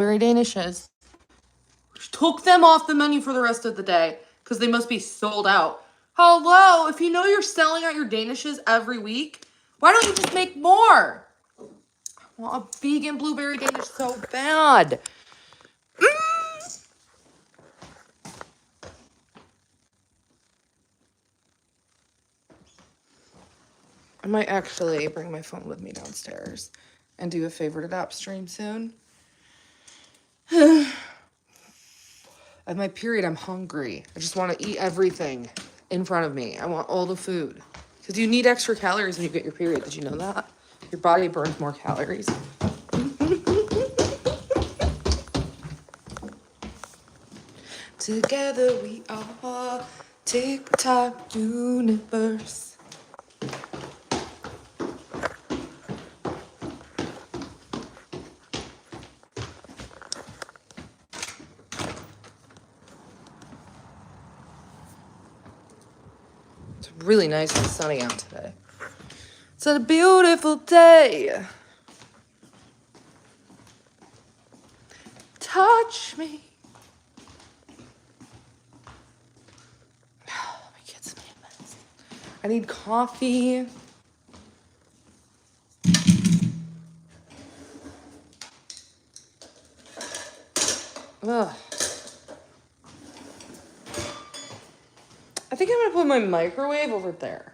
blueberry danishes. Took them off the menu for the rest of the day because they must be sold out. Hello, if you know you're selling out your danishes every week, why don't you just make more? I want a vegan blueberry danish so bad. I might actually bring my phone with me downstairs and do a favorite app stream soon. At my period, I'm hungry. I just want to eat everything in front of me. I want all the food. Because you need extra calories when you get your period. Did you know that? Your body burns more calories. Together we are TikTok universe. It's really nice and sunny out today. It's a beautiful day. Touch me. Oh, my kids made a mess. I need coffee. Ugh. I think I'm gonna put my microwave over there.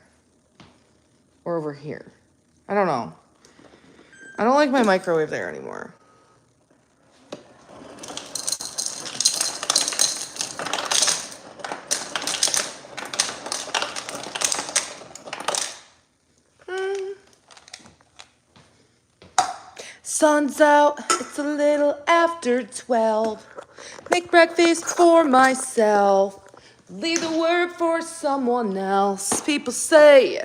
Or over here. I don't know. I don't like my microwave there anymore. Sun's out, it's a little after 12. Make breakfast for myself. Leave the work for someone else. People say,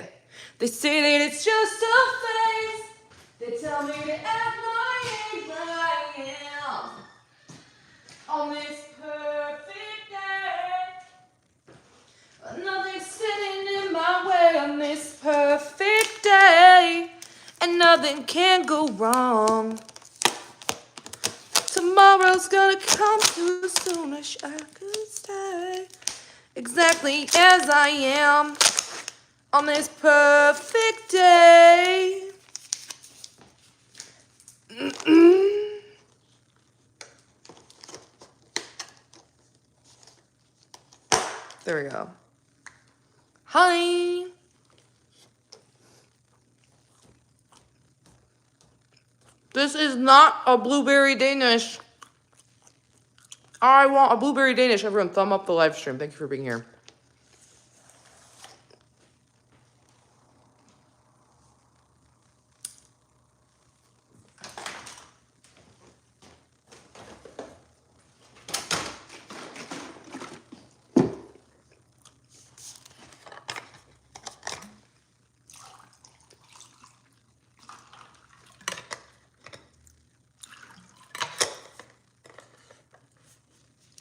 they say that it's just a phase. They tell me to act like I am on this perfect day. But nothing's standing in my way on this perfect day. And nothing can go wrong. Tomorrow's gonna come too soon. I wish I could stay exactly as I am on this perfect day. There we go. Hi. This is not a blueberry Danish. I want a blueberry Danish. Everyone, thumb up the live stream. Thank you for being here.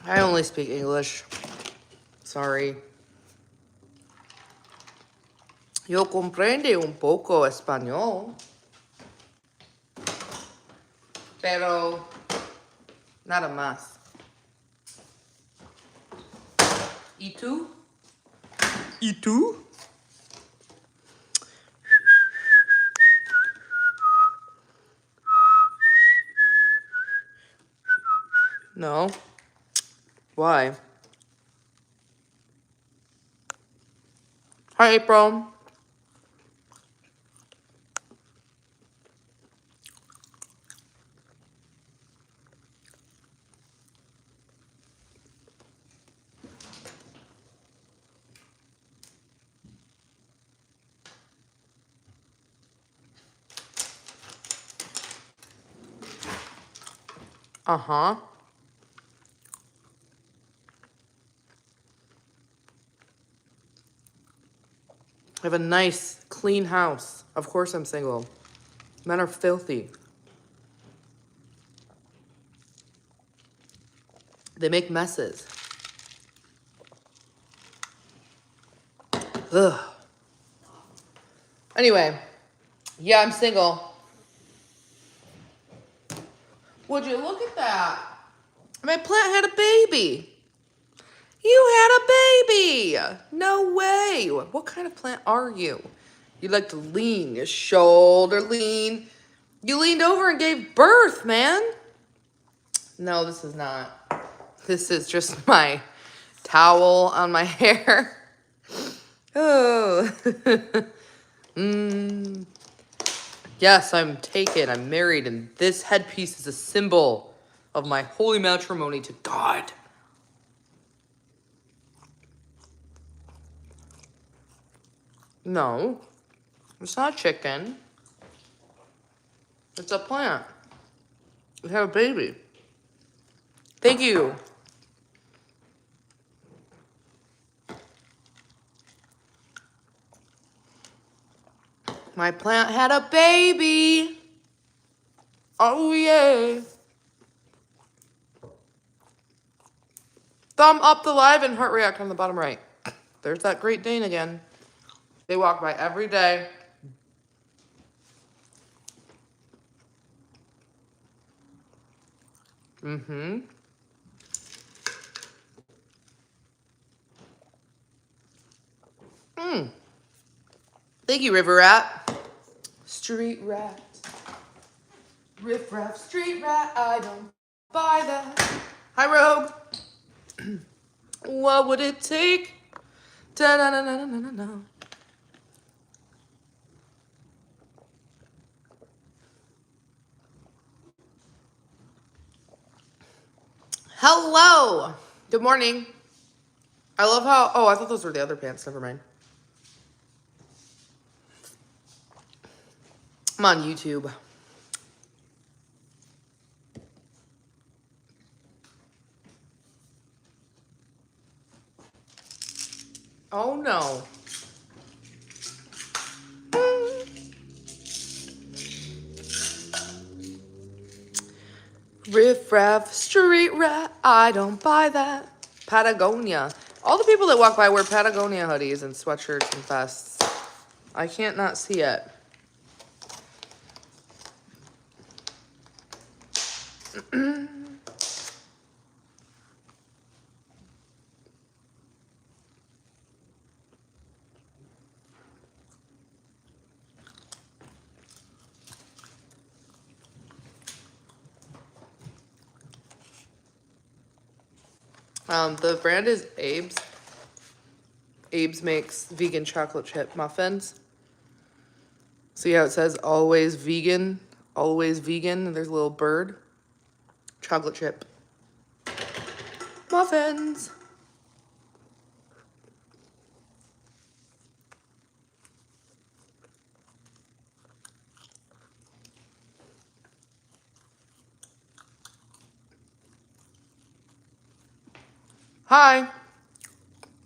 I only speak English. Sorry. Yo comprende un poco español. Pero nada más. ¿Y tú? ¿Y tú? No. Why? Hi, April. Uh-huh. I have a nice, clean house. Of course I'm single. Men are filthy. They make messes. Ugh. Anyway, yeah, I'm single. Would you look at that? My plant had a baby. You had a baby. No way. What kind of plant are you? You like to lean, your shoulder lean. You leaned over and gave birth, man. No, this is not. This is just my towel on my hair. Oh. Yes, I'm taken. I'm married, and this headpiece is a symbol of my holy matrimony to God. No, it's not chicken. It's a plant. It had a baby. Thank you. My plant had a baby. Oh, yeah. Thumb up the live and heart react on the bottom right. There's that Great Dane again. They walk by every day. Mm-hmm. Thank you, River Rat. Street rat. Riff raff, street rat. I don't buy that. Hi, Rogue. What would it take? Da-na-na-na-na-na-na. Hello. Good morning. I love how... Oh, I thought those were the other pants. Never mind. I'm on YouTube. Oh, no. Riff raff, street rat. I don't buy that. Patagonia. All the people that walk by wear Patagonia hoodies and sweatshirts and vests. I can't not see it. The brand is Abe's. Abe's makes vegan chocolate chip muffins. See how it says always vegan, and there's a little bird. Chocolate chip muffins. Hi,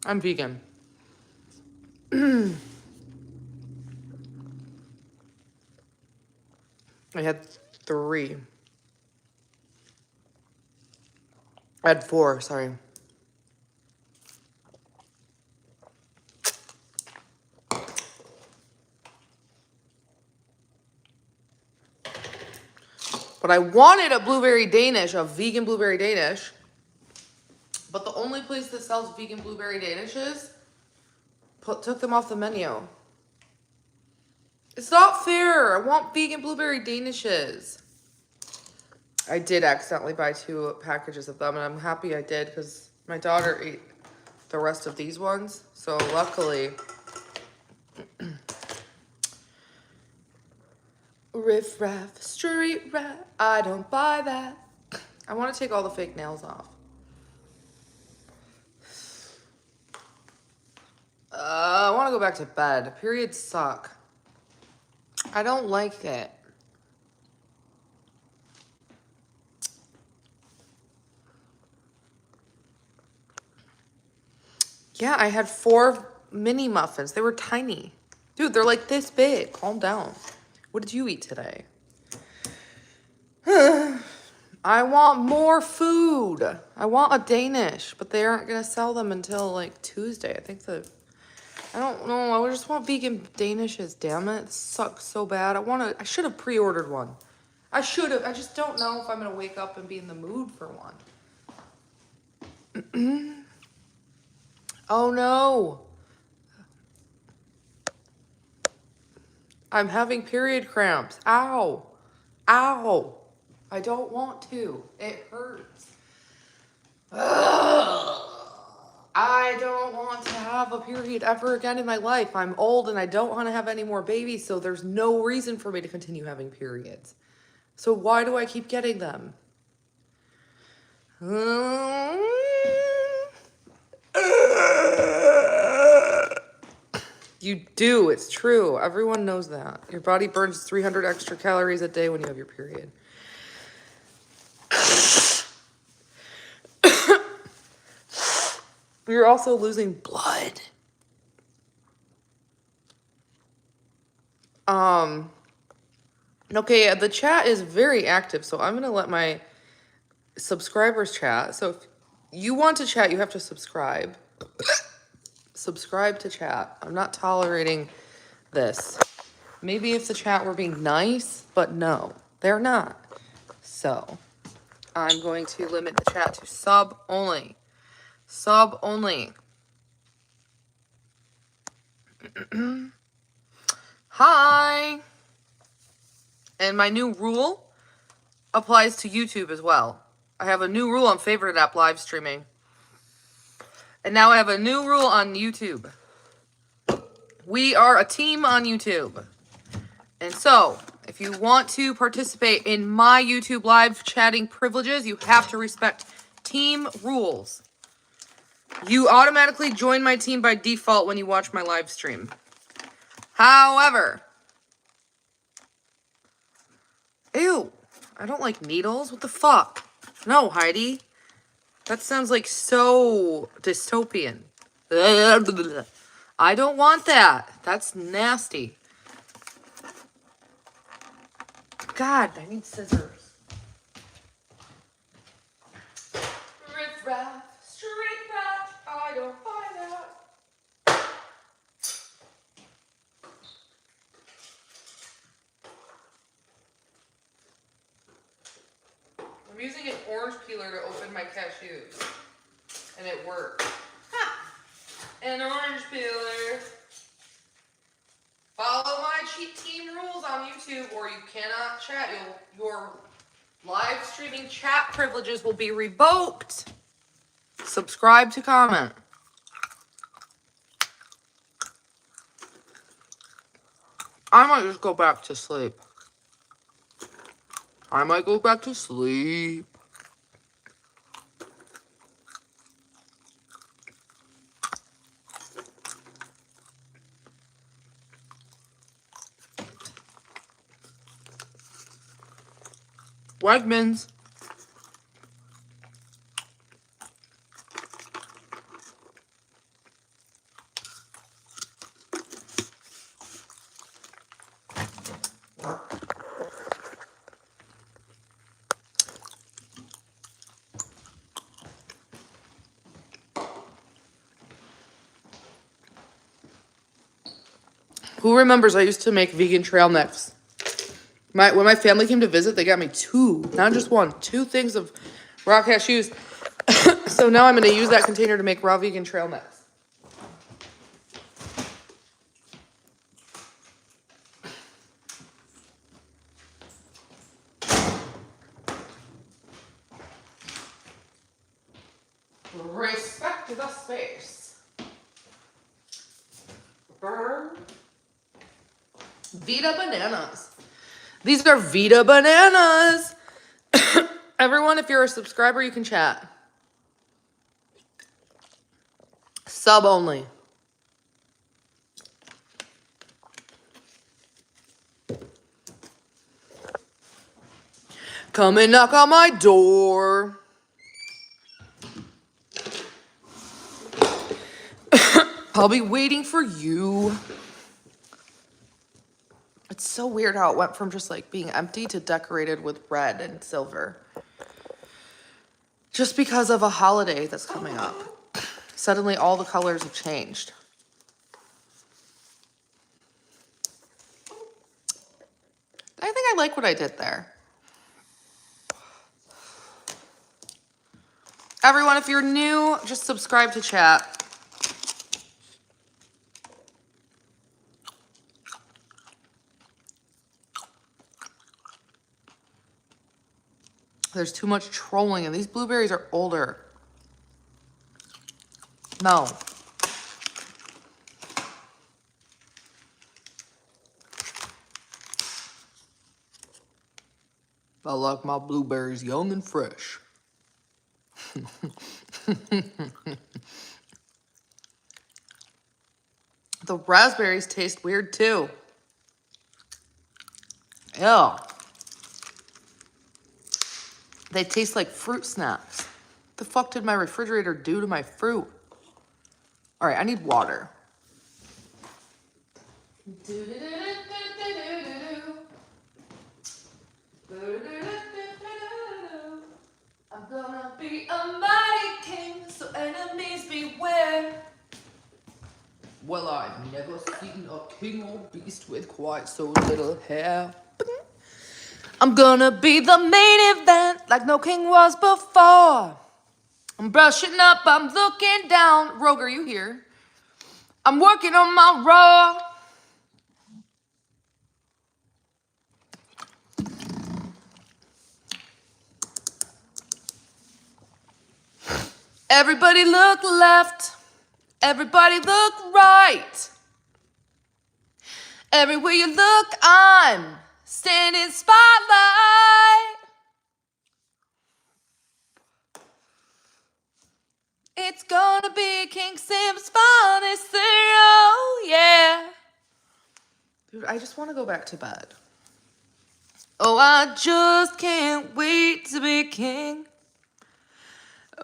I'm vegan. I had 3. I had 4, sorry. But I wanted a blueberry Danish, a vegan blueberry Danish. But the only place that sells vegan blueberry Danishes took them off the menu. It's not fair. I want vegan blueberry Danishes. I did accidentally buy 2 packages of them, and I'm happy I did because my daughter ate the rest of these ones. So luckily... Riff raff, street rat, I don't buy that. I want to take all the fake nails off. I want to go back to bed. Periods suck. I don't like it. Yeah, I had 4 mini muffins. They were tiny. Dude, they're like this big. Calm down. What did you eat today? I want more food. I want a Danish, but they aren't going to sell them until like Tuesday. I don't know. I just want vegan Danishes, damn it. This sucks so bad. I should have pre-ordered one. I should have. I just don't know if I'm going to wake up and be in the mood for one. Oh no. I'm having period cramps. Ow. Ow. I don't want to. It hurts. Ugh. I don't want to have a period ever again in my life. I'm old and I don't want to have any more babies, so there's no reason for me to continue having periods. So why do I keep getting them? You do. It's true. Everyone knows that. Your body burns 300 extra calories a day when you have your period. You're also losing blood. Okay, the chat is very active, so I'm gonna let my subscribers chat. So if you want to chat, you have to subscribe. Subscribe to chat. I'm not tolerating this. Maybe if the chat were being nice, but no, they're not. So I'm going to limit the chat to sub only. Sub only. Hi. And my new rule applies to YouTube as well. I have a new rule on favorite app live streaming. And now I have a new rule on YouTube. We are a team on YouTube. And so, if you want to participate in my YouTube live chatting privileges, you have to respect team rules. You automatically join my team by default when you watch my live stream. However, ew, I don't like needles. What the fuck? No, Heidi. That sounds like so dystopian. I don't want that. That's nasty. God, I need scissors. Riff raff, street raff, I don't buy that. I'm using an orange peeler to open my cashews. And it worked. Ha! An orange peeler. Follow my cheat team rules on YouTube or you cannot chat. Your live streaming chat privileges will be revoked. Subscribe to comment. I might just go back to sleep. I might go back to sleep. Wegmans. Who remembers I used to make vegan trail mix? When my family came to visit, they got me two, not just one, two things of raw cashews. So now I'm going to use that container to make raw vegan trail mix. Respect the space. Burn. Vita bananas. These are Vita bananas. Everyone, if you're a subscriber, you can chat. Sub only. Come and knock on my door. I'll be waiting for you. It's so weird how it went from just like being empty to decorated with red and silver. Just because of a holiday that's coming up. Suddenly all the colors have changed. I think I like what I did there. Everyone, if you're new, just subscribe to chat. There's too much trolling, and these blueberries are older. No. I like my blueberries young and fresh. The raspberries taste weird too. Ew. They taste like fruit snacks. The fuck did my refrigerator do to my fruit? All right, I need water. I'm gonna be a mighty king, so enemies beware. Well, I've never seen a king or beast with quite so little hair. I'm gonna be the main event like no king was before. I'm brushing up, I'm looking down. Rogue, are you here? I'm working on my raw. Everybody look left. Everybody look right. Everywhere you look, I'm standing spotlight. It's gonna be King Sim's finest thing, oh yeah. Dude, I just want to go back to bed. Oh, I just can't wait to be king.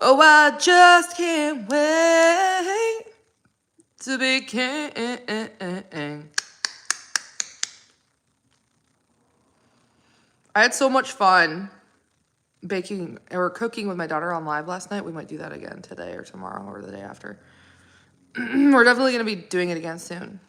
Oh, I just can't wait to be king. I had so much fun baking or cooking with my daughter on live last night. We might do that again today or tomorrow or the day after. We're definitely going to be doing it again soon.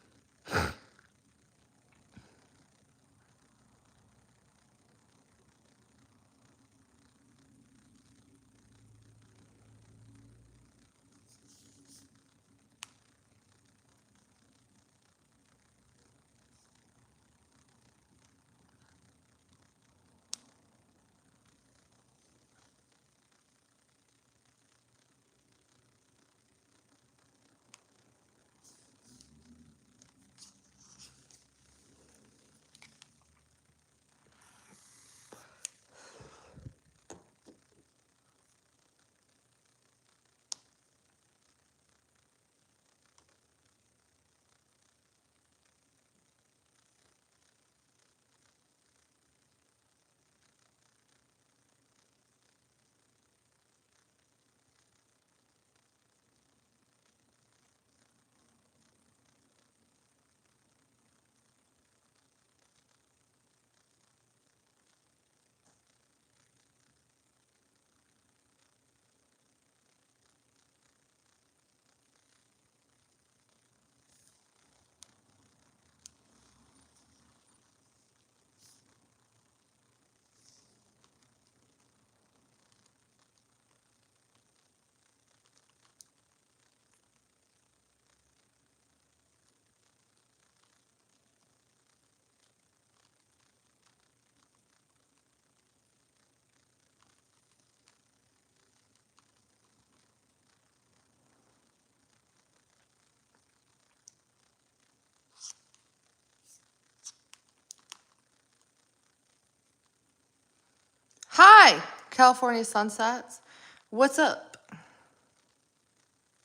Hi, California Sunsets. What's up?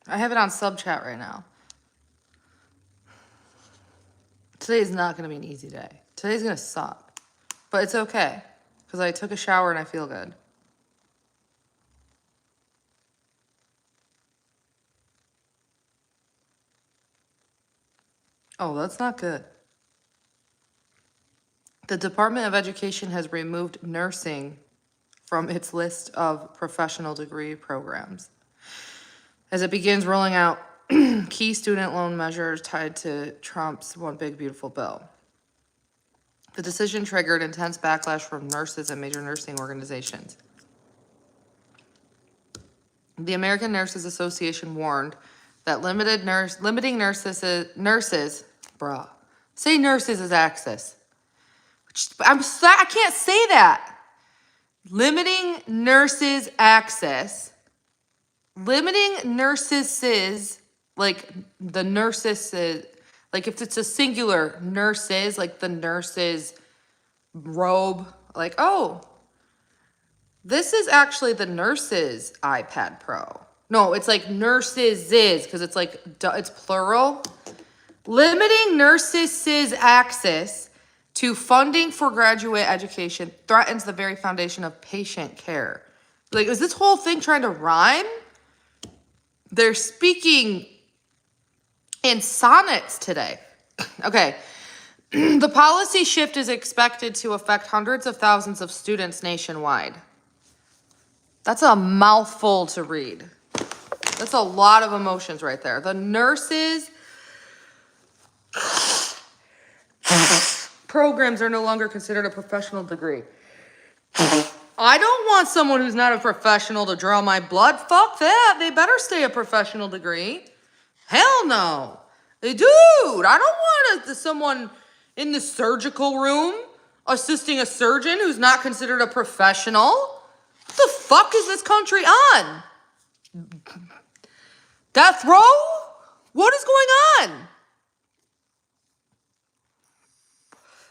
I have it on sub chat right now. Today is not going to be an easy day. Today's going to suck. But it's okay, because I took a shower and I feel good. Oh, that's not good. The Department of Education has removed nursing from its list of professional degree programs as it begins rolling out key student loan measures tied to Trump's One Big Beautiful Bill. The decision triggered intense backlash from nurses and major nursing organizations. The American Nurses Association warned that limiting nurses, bruh, say nurses as access. I can't say that. Limiting nurses access. Limiting nurses, like the nurses, like if it's a singular nurses, like the nurses robe, like, oh, this is actually the nurses iPad Pro. No, it's like nurses is, because it's like, it's plural. Limiting nurses' access to funding for graduate education threatens the very foundation of patient care. Like, is this whole thing trying to rhyme? They're speaking in sonnets today. Okay. The policy shift is expected to affect hundreds of thousands of students nationwide. That's a mouthful to read. That's a lot of emotions right there. The nurses programs are no longer considered a professional degree. I don't want someone who's not a professional to draw my blood. Fuck that. They better stay a professional degree. Hell no. Dude, I don't want someone in the surgical room assisting a surgeon who's not considered a professional. What the fuck is this country on? Death row? What is going on?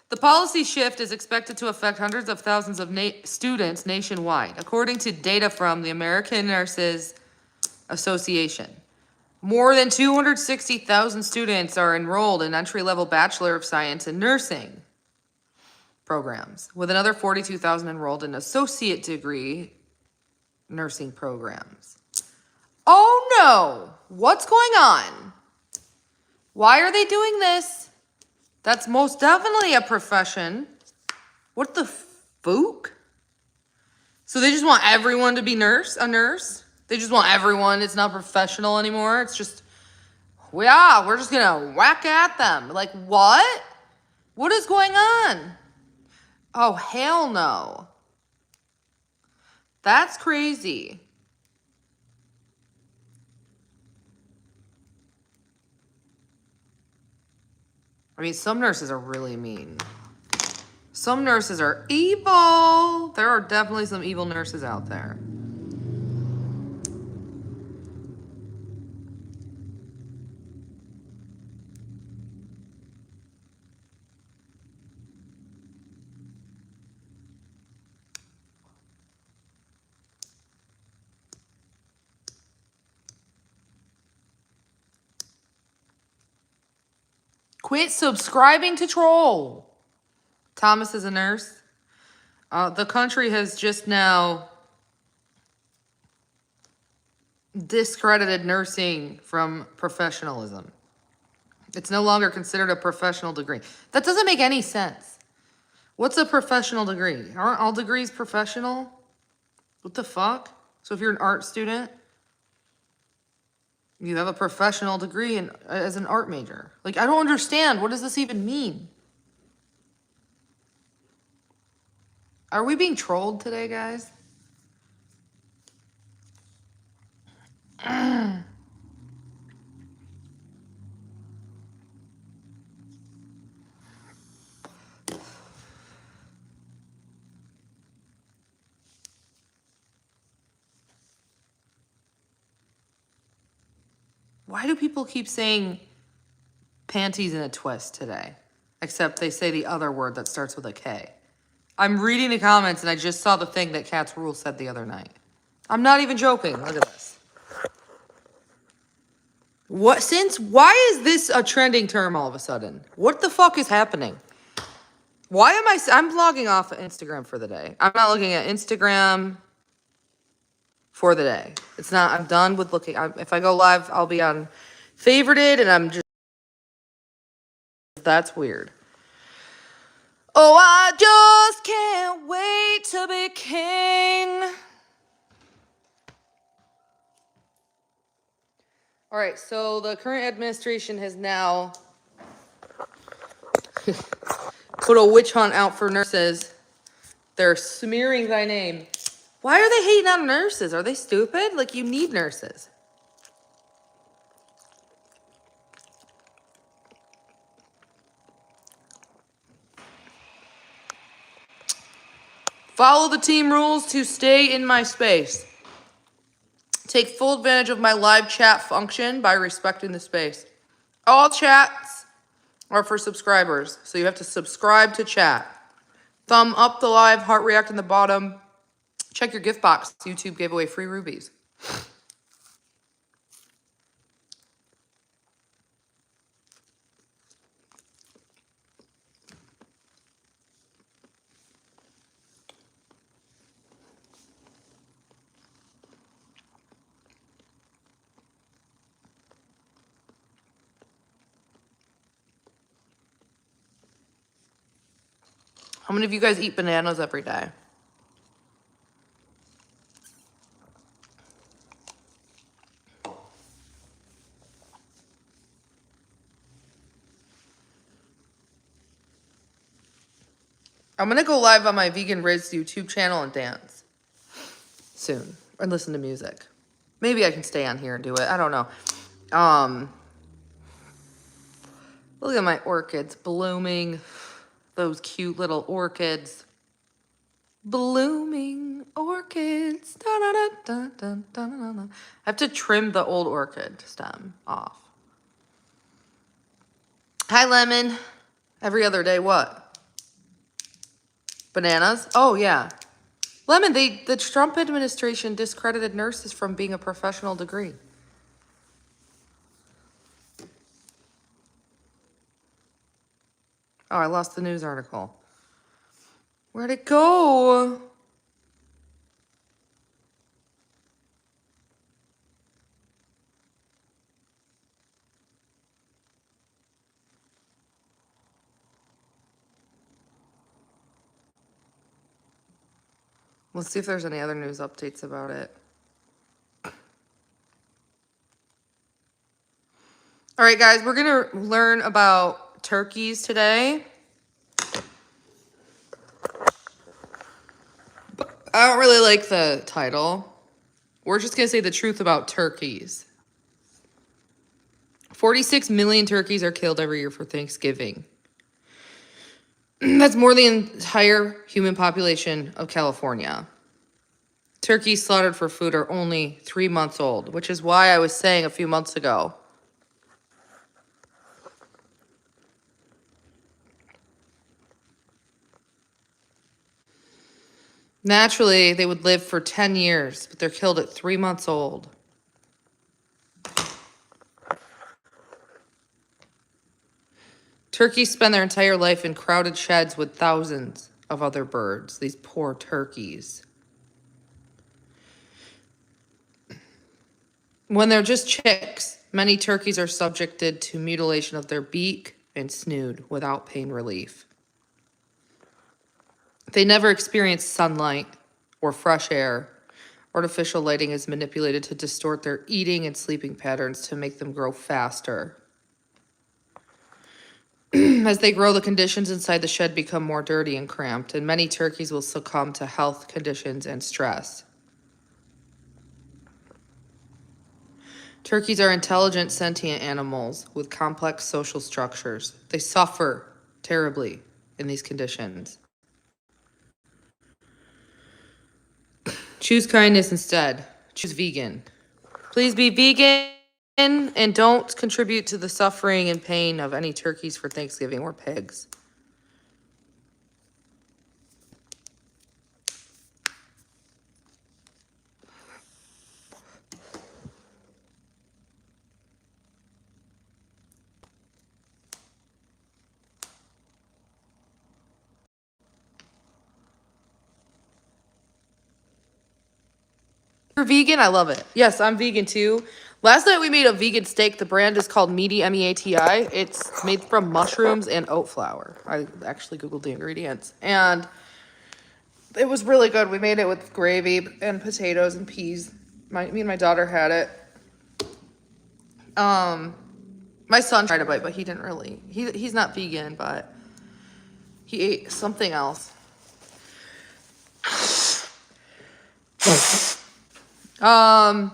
The policy shift is expected to affect hundreds of thousands of students nationwide, according to data from the American Nurses Association. More than 260,000 students are enrolled in entry-level Bachelor of Science in Nursing programs, with another 42,000 enrolled in associate degree nursing programs. Oh no! What's going on? Why are they doing this? That's most definitely a profession. What the fuck? So they just want everyone to be a nurse? They just want everyone. It's not professional anymore. It's just, yeah, we're just gonna whack at them. Like, what? What is going on? Oh, hell no. That's crazy. I mean, some nurses are really mean. Some nurses are evil. There are definitely some evil nurses out there. Quit subscribing to troll. Thomas is a nurse. The country has just now discredited nursing from professionalism. It's no longer considered a professional degree. That doesn't make any sense. What's a professional degree? Aren't all degrees professional? What the fuck? So if you're an art student, you have a professional degree as an art major. Like, I don't understand. What does this even mean? Are we being trolled today, guys? Why do people keep saying panties in a twist today? Except they say the other word that starts with a K. I'm reading the comments and I just saw the thing that Cat's Rule said the other night. I'm not even joking. Look at this. Why is this a trending term all of a sudden? What the fuck is happening? Why am I'm logging off of Instagram for the day. I'm not looking at Instagram for the day. It's not, I'm done with looking. If I go live, I'll be on favorited and I'm just, that's weird. Oh, I just can't wait to be king. All right, so the current administration has now put a witch hunt out for nurses. They're smearing thy name. Why are they hating on nurses? Are they stupid? Like, you need nurses. Follow the team rules to stay in my space. Take full advantage of my live chat function by respecting the space. All chats are for subscribers, so you have to subscribe to chat. Thumb up the live, heart react in the bottom. Check your gift box. YouTube gave away free rubies. How many of you guys eat bananas every day? I'm going to go live on my Vegan Riz YouTube channel and dance soon. Or listen to music. Maybe I can stay on here and do it. I don't know. Look at my orchids blooming. Those cute little orchids. Blooming orchids. Da, da, da, da, da, da, da, da. I have to trim the old orchid stem off. Hi, Lemon. Every other day, what? Bananas? Oh, yeah. Lemon, the Trump administration discredited nurses from being a professional degree. Oh, I lost the news article. Where'd it go? Let's see if there's any other news updates about it. All right, guys, we're going to learn about turkeys today. I don't really like the title. We're just going to say the truth about turkeys. 46 million turkeys are killed every year for Thanksgiving. That's more than the entire human population of California. Turkeys slaughtered for food are only 3 months old, which is why I was saying a few months ago. Naturally, they would live for 10 years, but they're killed at 3 months old. Turkeys spend their entire life in crowded sheds with thousands of other birds. These poor turkeys. When they're just chicks, many turkeys are subjected to mutilation of their beak and snood without pain relief. They never experience sunlight or fresh air. Artificial lighting is manipulated to distort their eating and sleeping patterns to make them grow faster. As they grow, the conditions inside the shed become more dirty and cramped, and many turkeys will succumb to health conditions and stress. Turkeys are intelligent, sentient animals with complex social structures. They suffer terribly in these conditions. Choose kindness instead. Choose vegan. Please be vegan and don't contribute to the suffering and pain of any turkeys for Thanksgiving or pigs. You're vegan? I love it. Yes, I'm vegan too. Last night we made a vegan steak. The brand is called Meaty, M-E-A-T-I. It's made from mushrooms and oat flour. I actually Googled the ingredients. And it was really good. We made it with gravy and potatoes and peas. Me and my daughter had it. My son tried a bite, but he didn't really. He's not vegan, but he ate something else. How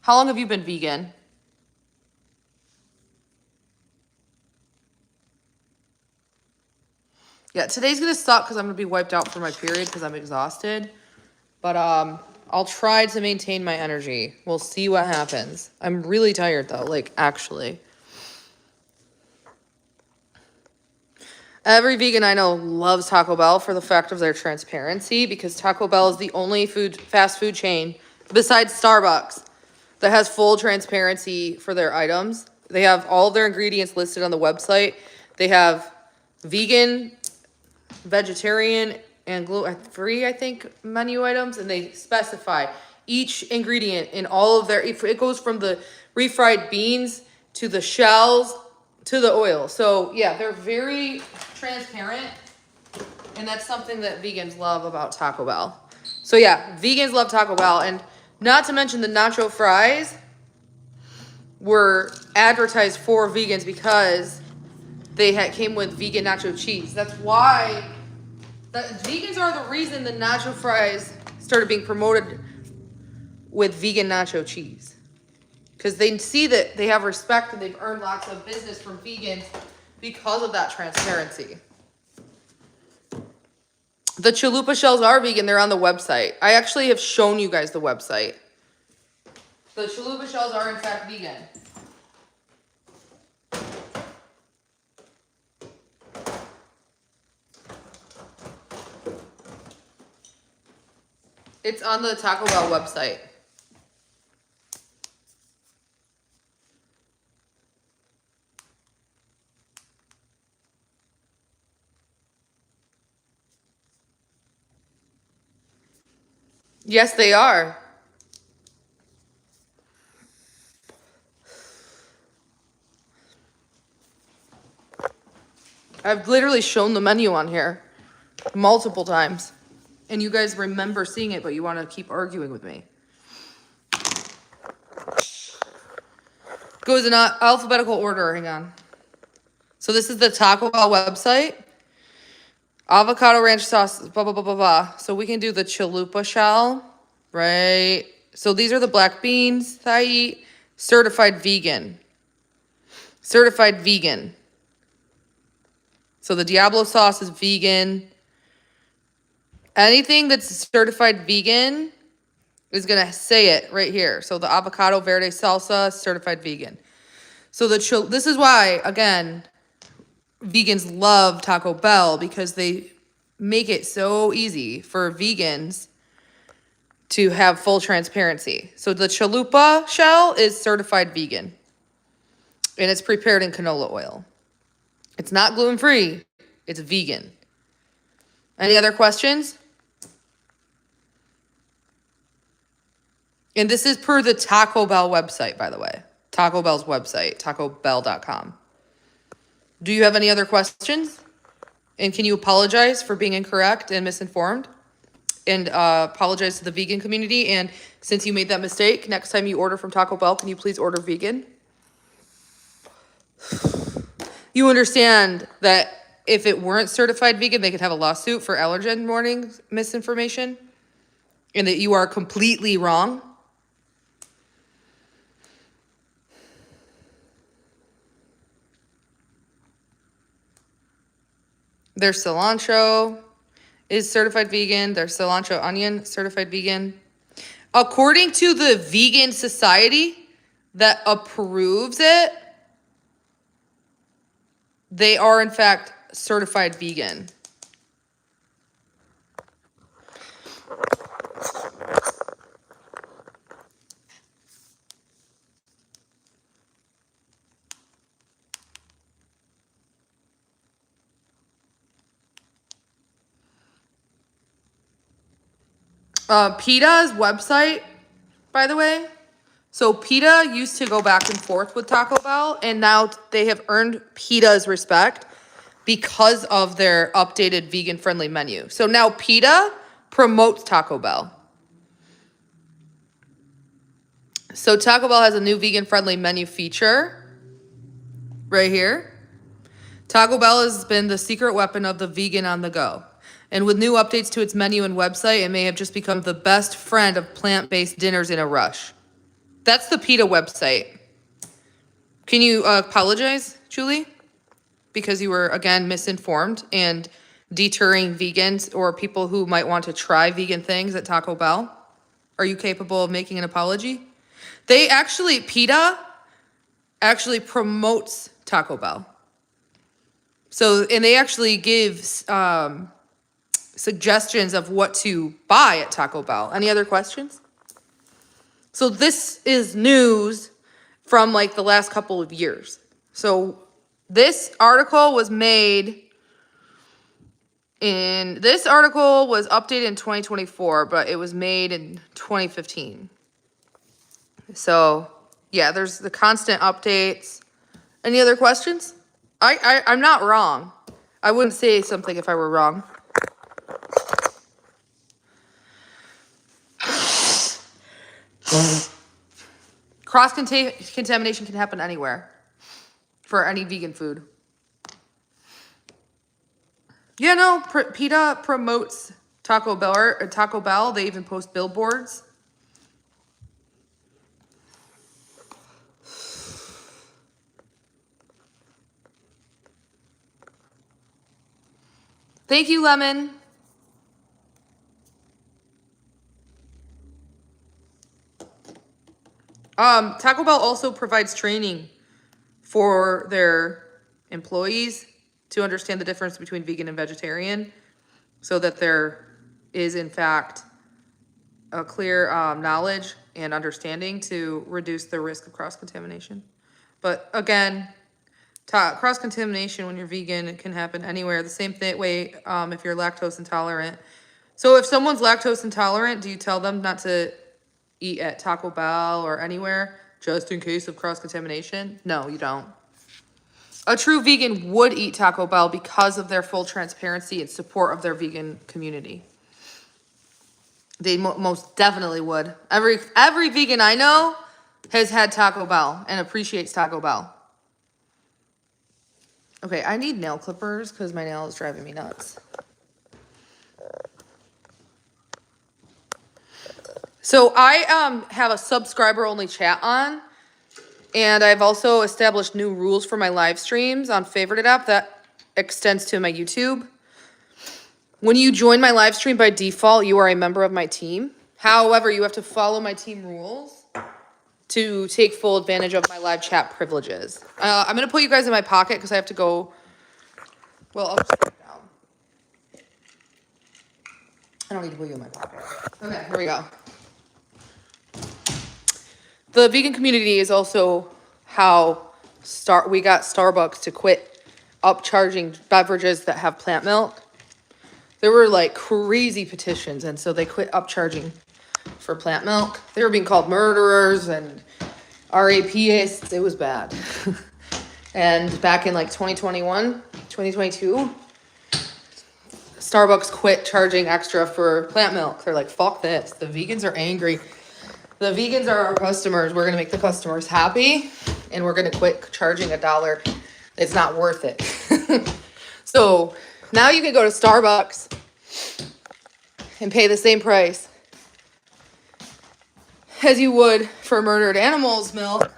long have you been vegan? Yeah, today's gonna suck because I'm gonna be wiped out for my period because I'm exhausted. But I'll try to maintain my energy. We'll see what happens. I'm really tired though, like actually. Every vegan I know loves Taco Bell for the fact of their transparency because Taco Bell is the only fast food chain besides Starbucks that has full transparency for their items. They have all of their ingredients listed on the website. They have vegan, vegetarian, and gluten-free, I think, menu items, and they specify each ingredient in all of their, it goes from the refried beans to the shells to the oil. So yeah, they're very transparent, and that's something that vegans love about Taco Bell. So yeah, vegans love Taco Bell, and not to mention the nacho fries were advertised for vegans because they came with vegan nacho cheese. That's why vegans are the reason the nacho fries started being promoted with vegan nacho cheese. Because they see that they have respect and they've earned lots of business from vegans because of that transparency. The chalupa shells are vegan. They're on the website. I actually have shown you guys the website. The chalupa shells are in fact vegan. It's on the Taco Bell website. Yes, they are. I've literally shown the menu on here multiple times. And you guys remember seeing it, but you want to keep arguing with me. Goes in alphabetical order. Hang on. So this is the Taco Bell website. Avocado ranch sauce, blah, blah, blah, blah, blah. So we can do the chalupa shell, right? So these are the black beans that I eat. Certified vegan. Certified vegan. So the Diablo sauce is vegan. Anything that's certified vegan is going to say it right here. So the avocado verde salsa, certified vegan. So this is why, again, vegans love Taco Bell because they make it so easy for vegans to have full transparency. So the chalupa shell is certified vegan. And it's prepared in canola oil. It's not gluten-free. It's vegan. Any other questions? And this is per the Taco Bell website, by the way. Taco Bell's website, tacobell.com. Do you have any other questions? And can you apologize for being incorrect and misinformed? And apologize to the vegan community. And since you made that mistake, next time you order from Taco Bell, can you please order vegan? You understand that if it weren't certified vegan, they could have a lawsuit for allergen warning misinformation? And that you are completely wrong? Their cilantro is certified vegan. Their cilantro onion, certified vegan. According to the vegan society that approves it, they are in fact certified vegan. PETA's website, by the way. So PETA used to go back and forth with Taco Bell, and now they have earned PETA's respect because of their updated vegan-friendly menu. So now PETA promotes Taco Bell. So Taco Bell has a new vegan-friendly menu feature right here. Taco Bell has been the secret weapon of the vegan on the go. And with new updates to its menu and website, it may have just become the best friend of plant-based dinners in a rush. That's the PETA website. Can you apologize, Julie? Because you were, again, misinformed and deterring vegans or people who might want to try vegan things at Taco Bell? Are you capable of making an apology? PETA actually promotes Taco Bell. So, and they actually give suggestions of what to buy at Taco Bell. Any other questions? So this is news from like the last couple of years. So this article was updated in 2024, but it was made in 2015. So yeah, there's the constant updates. Any other questions? I'm not wrong. I wouldn't say something if I were wrong. Cross-contamination can happen anywhere for any vegan food. Yeah, no, PETA promotes Taco Bell. They even post billboards. Thank you, Lemon. Taco Bell also provides training for their employees to understand the difference between vegan and vegetarian so that there is, in fact, a clear knowledge and understanding to reduce the risk of cross-contamination. But again, cross-contamination when you're vegan can happen anywhere. The same way if you're lactose intolerant. So if someone's lactose intolerant, do you tell them not to eat at Taco Bell or anywhere just in case of cross-contamination? No, you don't. A true vegan would eat Taco Bell because of their full transparency and support of their vegan community. They most definitely would. Every vegan I know has had Taco Bell and appreciates Taco Bell. Okay, I need nail clippers because my nail is driving me nuts. So I have a subscriber-only chat on, and I've also established new rules for my live streams on Favorited app that extends to my YouTube. When you join my live stream by default, you are a member of my team. However, you have to follow my team rules to take full advantage of my live chat privileges. I'm going to put you guys in my pocket because I have to go. Well, I'll just put it down. I don't need to put you in my pocket. Okay, here we go. The vegan community is also how we got Starbucks to quit upcharging beverages that have plant milk. There were like crazy petitions, and so they quit upcharging for plant milk. They were being called murderers and rapists. It was bad. And back in like 2022, Starbucks quit charging extra for plant milk. They're like, fuck this. The vegans are angry. The vegans are our customers. We're going to make the customers happy, and we're going to quit charging $1. It's not worth it. So now you can go to Starbucks and pay the same price as you would for murdered animals' milk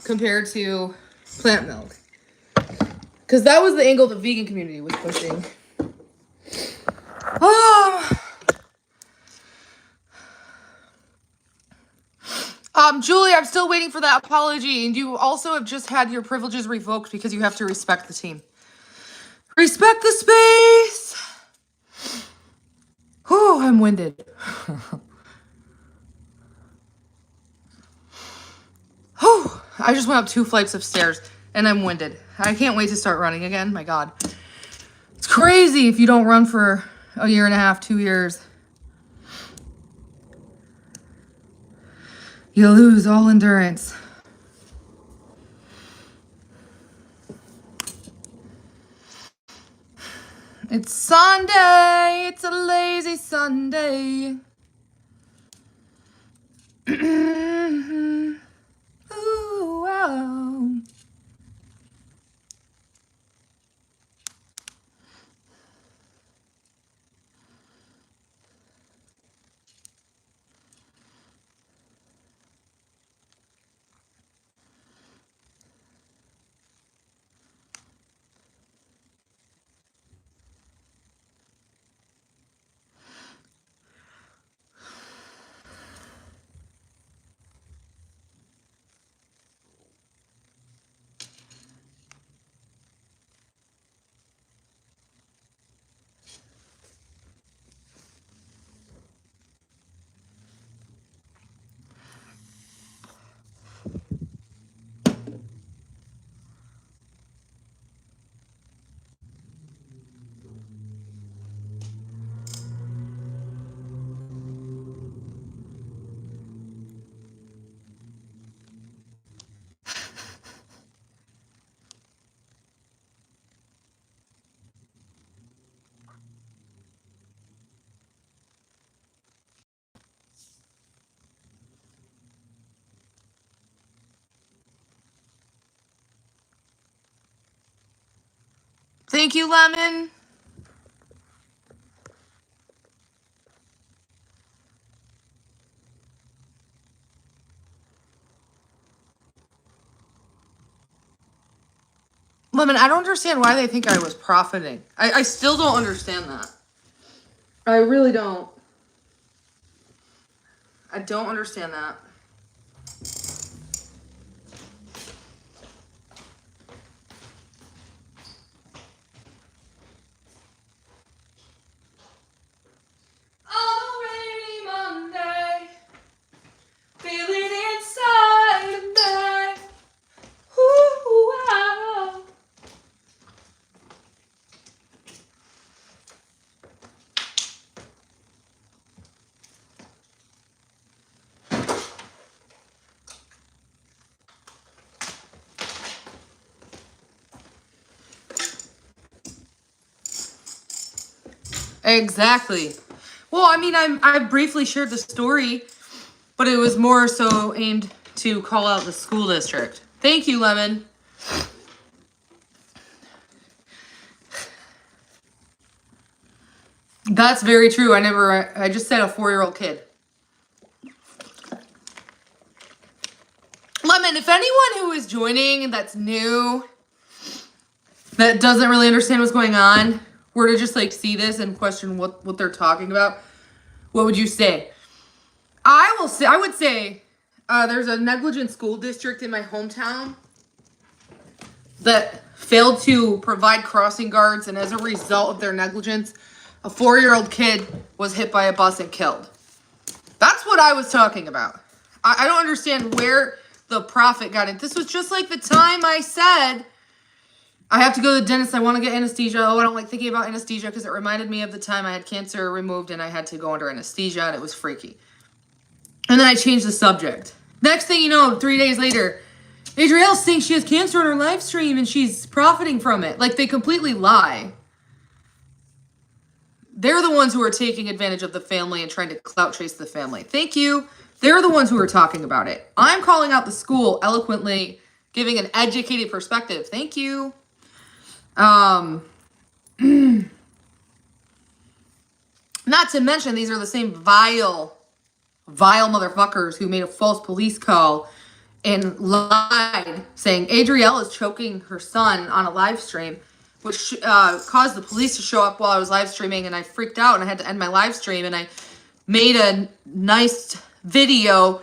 compared to plant milk. Because that was the angle the vegan community was pushing. Julie, I'm still waiting for that apology, and you also have just had your privileges revoked because you have to respect the team. Respect the space! Whew, I'm winded. Whew, I just went up 2 flights of stairs, and I'm winded. I can't wait to start running again, my God. It's crazy if you don't run for a year and a half, 2 years. You lose all endurance. It's Sunday. It's a lazy Sunday. Ooh, wow. Thank you, Lemon. Lemon, I don't understand why they think I was profiting. I still don't understand that. I really don't. I don't understand that. On a rainy Monday, feeling inside of me. Ooh, wow. Exactly. Well, I mean, I briefly shared the story, but it was more so aimed to call out the school district. Thank you, Lemon. That's very true. I just said a 4-year-old kid. Lemon, if anyone who is joining that's new, that doesn't really understand what's going on, were to just like see this and question what they're talking about, what would you say? I would say there's a negligent school district in my hometown that failed to provide crossing guards, and as a result of their negligence, a 4-year-old kid was hit by a bus and killed. That's what I was talking about. I don't understand where the profit got in. This was just like the time I said, I have to go to the dentist. I want to get anesthesia. Oh, I don't like thinking about anesthesia because it reminded me of the time I had cancer removed and I had to go under anesthesia and it was freaky. And then I changed the subject. Next thing you know, 3 days later, Adrielle thinks she has cancer on her live stream and she's profiting from it. Like, they completely lie. They're the ones who are taking advantage of the family and trying to clout chase the family. Thank you. They're the ones who are talking about it. I'm calling out the school eloquently, giving an educated perspective. Thank you. Not to mention, these are the same vile motherfuckers who made a false police call and lied, saying Adrielle is choking her son on a live stream, which caused the police to show up while I was live streaming, and I freaked out and I had to end my live stream, and I made a nice video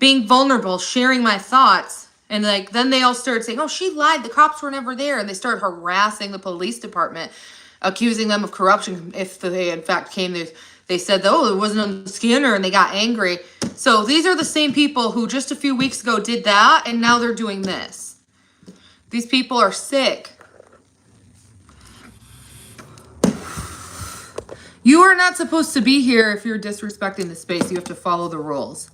being vulnerable, sharing my thoughts. And like, then they all started saying, oh, she lied, the cops were never there. And they started harassing the police department, accusing them of corruption. If they in fact came, they said, oh, it wasn't a scanner, and they got angry. So these are the same people who just a few weeks ago did that, and now they're doing this. These people are sick. You are not supposed to be here if you're disrespecting the space. You have to follow the rules.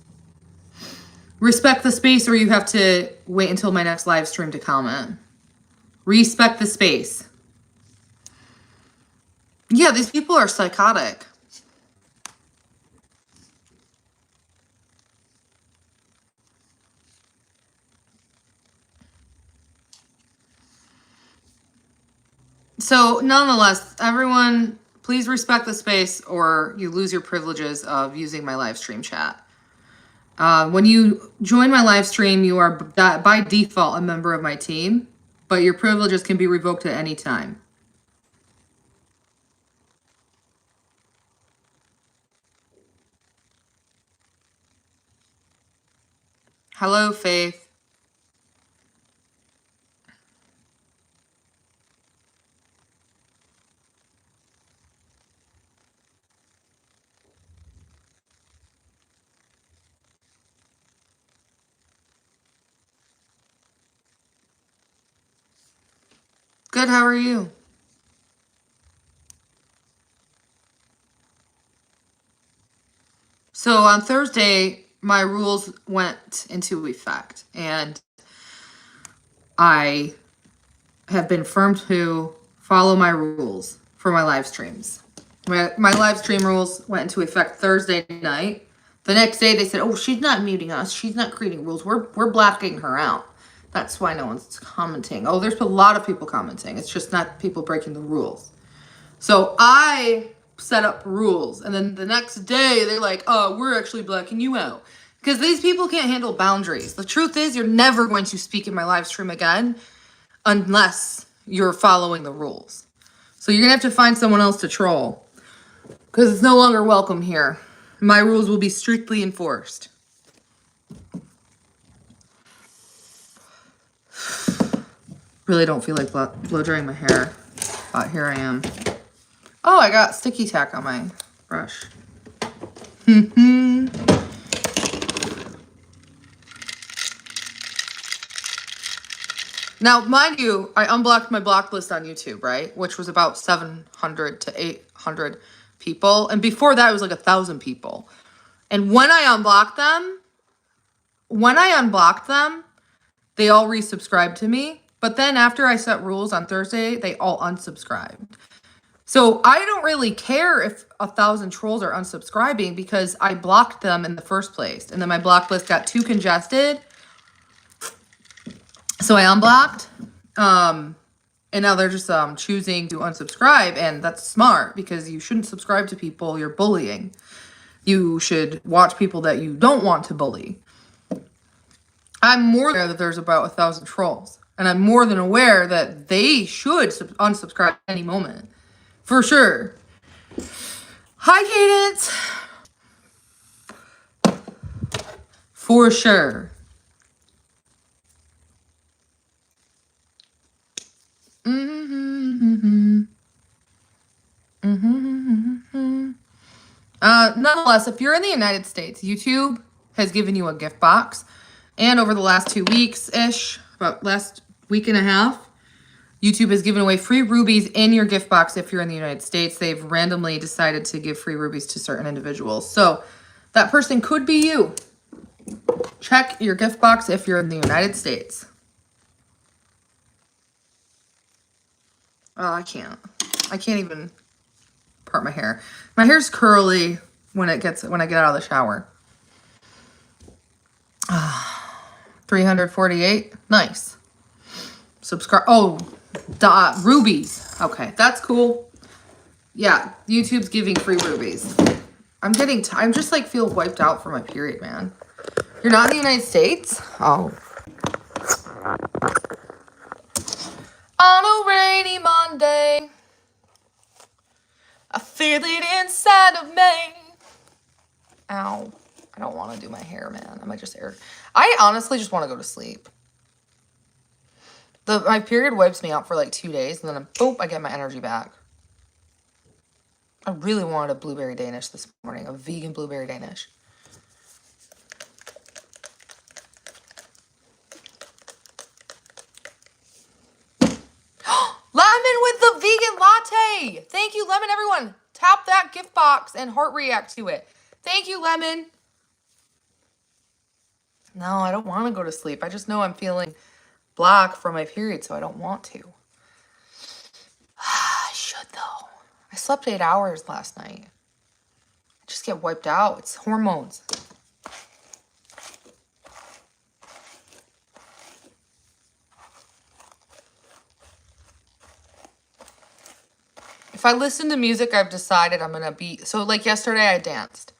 Respect the space, or you have to wait until my next live stream to comment. Respect the space. Yeah, these people are psychotic. So, nonetheless, everyone, please respect the space or you lose your privileges of using my live stream chat. When you join my live stream, you are by default a member of my team, but your privileges can be revoked at any time. Hello, Faith. Good, how are you? So on Thursday, my rules went into effect, and I have been firm to follow my rules for my live streams. My live stream rules went into effect Thursday night. The next day, they said, oh, she's not muting us. She's not creating rules. We're blocking her out. That's why no one's commenting. Oh, there's a lot of people commenting. It's just not people breaking the rules. So I set up rules, and then the next day they're like, oh, we're actually blacking you out. Because these people can't handle boundaries. The truth is, you're never going to speak in my live stream again unless you're following the rules. So you're going to have to find someone else to troll. Because it's no longer welcome here. My rules will be strictly enforced. Really don't feel like blow drying my hair. But here I am. Oh, I got sticky tack on my brush. Now, mind you, I unblocked my block list on YouTube, right? Which was about 700 to 800 people. And before that, it was like 1,000 people. And when I unblocked them, they all resubscribed to me. But then after I set rules on Thursday, they all unsubscribed. So I don't really care if 1,000 trolls are unsubscribing because I blocked them in the first place. And then my block list got too congested. So I unblocked. And now they're just choosing to unsubscribe. And that's smart because you shouldn't subscribe to people you're bullying. You should watch people that you don't want to bully. I'm more aware that there's about 1,000 trolls. And I'm more than aware that they should unsubscribe at any moment. For sure. Hi, Cadence. For sure. Nonetheless, if you're in the United States, YouTube has given you a gift box. And over the last 2 weeks-ish, about last week and a half, YouTube has given away free rubies in your gift box if you're in the United States. They've randomly decided to give free rubies to certain individuals. So that person could be you. Check your gift box if you're in the United States. Oh, I can't even part my hair. My hair's curly when I get out of the shower. 348. Nice. Subscribe. Oh, rubies. Okay, that's cool. Yeah, YouTube's giving free rubies. I'm just like feel wiped out for my period, man. You're not in the United States? Oh. On a rainy Monday, I feel it inside of me. Ow. I don't want to do my hair, man. I honestly just want to go to sleep. My period wipes me out for like 2 days, and then boom, I get my energy back. I really wanted a blueberry Danish this morning, a vegan blueberry Danish. Lemon with the vegan latte. Thank you, Lemon, everyone. Tap that gift box and heart react to it. Thank you, Lemon. No, I don't want to go to sleep. I just know I'm feeling black from my period, so I don't want to. I should, though. I slept 8 hours last night. I just get wiped out. It's hormones. If I listen to music, I've decided I'm going to be... So, like yesterday, I danced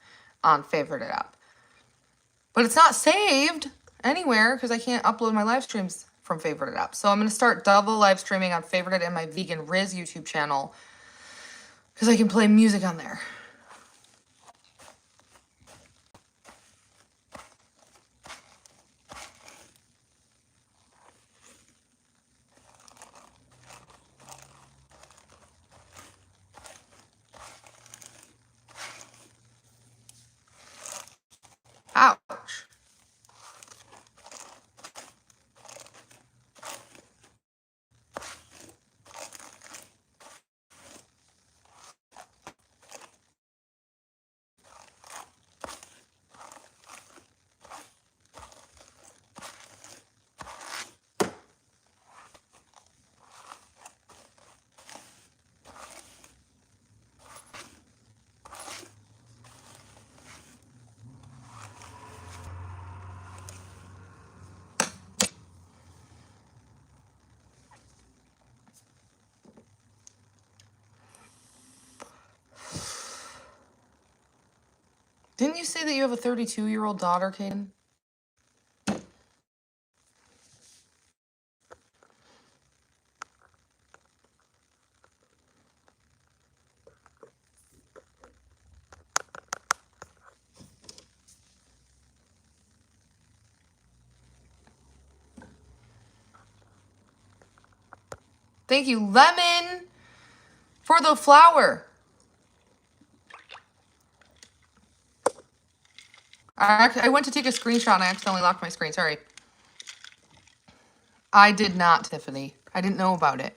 on Favorite It Up. But it's not saved anywhere because I can't upload my live streams from Favorite It Up. So I'm going to start double live streaming on Favorite It and my Vegan Riz YouTube channel because I can play music on there. Ouch. Didn't you say that you have a 32-year-old daughter, Caden? Thank you, Lemon, for the flower. I went to take a screenshot and I accidentally locked my screen. Sorry. I did not, Tiffany. I didn't know about it.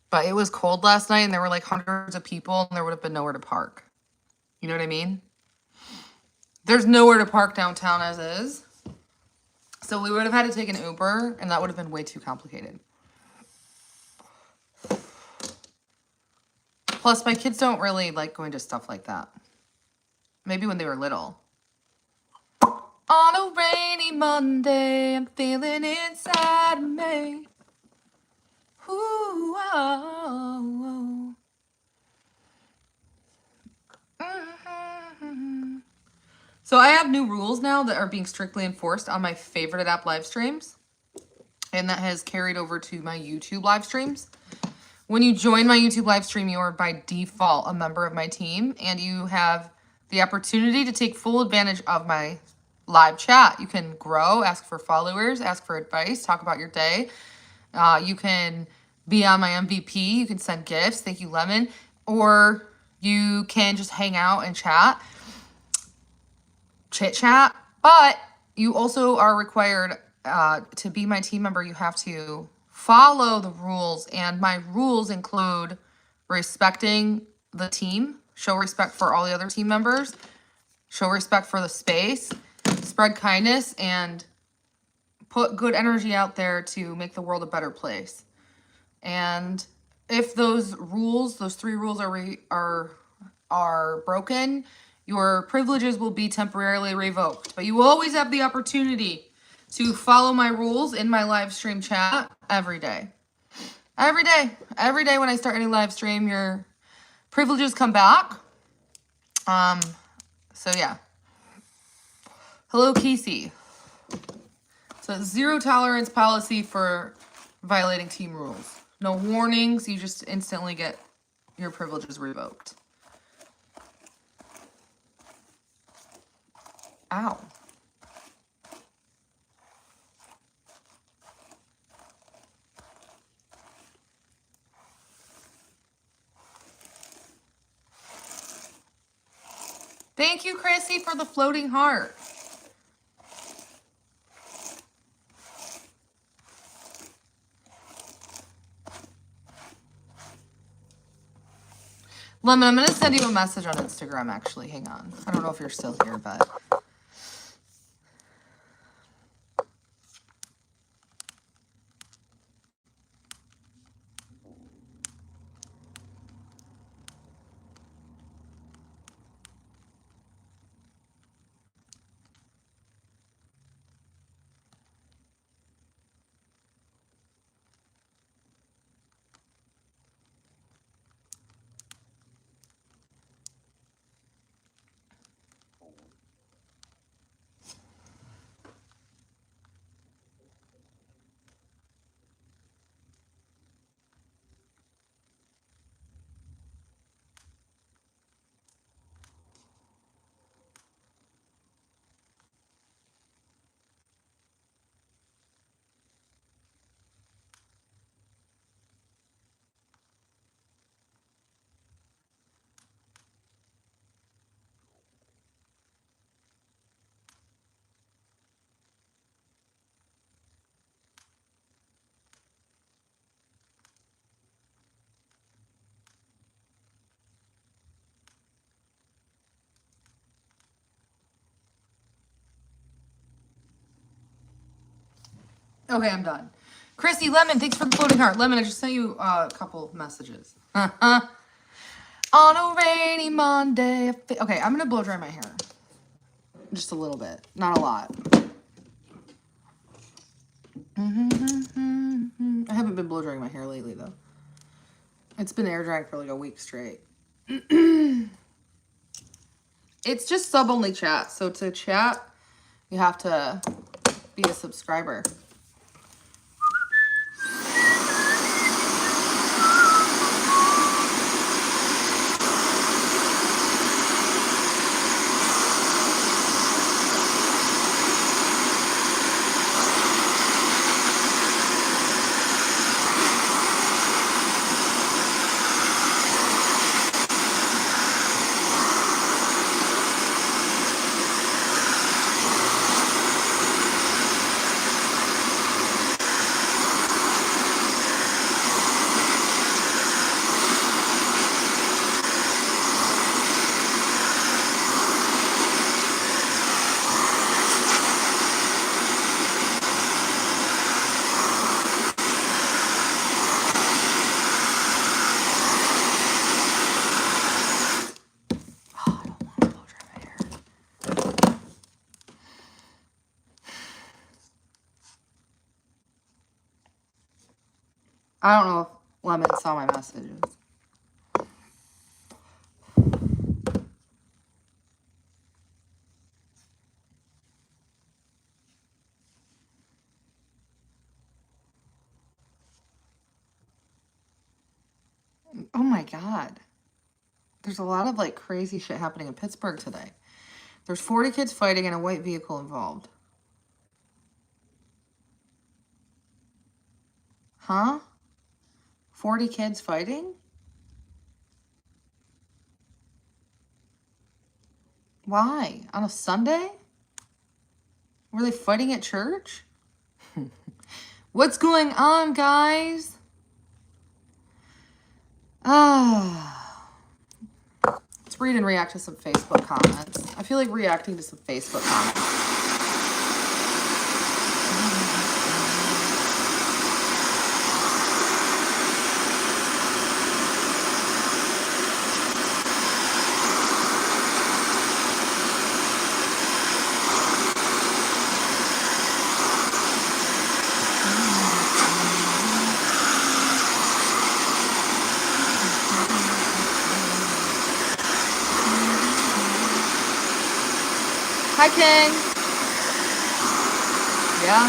But it was cold last night and there were like hundreds of people and there would have been nowhere to park. You know what I mean? There's nowhere to park downtown as is. So we would have had to take an Uber and that would have been way too complicated. Plus, my kids don't really like going to stuff like that. Maybe when they were little. On a rainy Monday, I'm feeling inside of me. Ooh, oh, oh. So I have new rules now that are being strictly enforced on my favorite app live streams. And that has carried over to my YouTube live streams. When you join my YouTube live stream, you are by default a member of my team. And you have the opportunity to take full advantage of my live chat. You can grow, ask for followers, ask for advice, talk about your day. You can be on my MVP. You can send gifts. Thank you, Lemon. Or you can just hang out and chat. Chit chat. But you also are required to be my team member. You have to follow the rules. And my rules include respecting the team, show respect for all the other team members, show respect for the space, spread kindness, and put good energy out there to make the world a better place. And if those rules, those 3 rules are broken, your privileges will be temporarily revoked. But you will always have the opportunity to follow my rules in my live stream chat every day. Every day. Every day when I start any live stream, your privileges come back. So yeah. Hello, Casey. So 0 tolerance policy for violating team rules. No warnings. You just instantly get your privileges revoked. Ow. Thank you, Chrissy, for the floating heart. Lemon, I'm going to send you a message on Instagram, actually. Hang on. I don't know if you're still here, but... Okay, I'm done. Chrissy, Lemon, thanks for the floating heart. Lemon, I just sent you a couple messages. On a rainy Monday. Okay, I'm going to blow dry my hair. Just a little bit. Not a lot. I haven't been blow drying my hair lately, though. It's been air drying for like a week straight. It's just sub-only chat. So to chat, you have to be a subscriber. I don't know if Lemon saw my messages. Oh my God. There's a lot of like crazy shit happening in Pittsburgh today. There's 40 kids fighting and a white vehicle involved. Huh? 40 kids fighting? Why? On a Sunday? Were they fighting at church? What's going on, guys? Let's read and react to some Facebook comments. I feel like reacting to some Facebook comments. Hi, King. Yeah.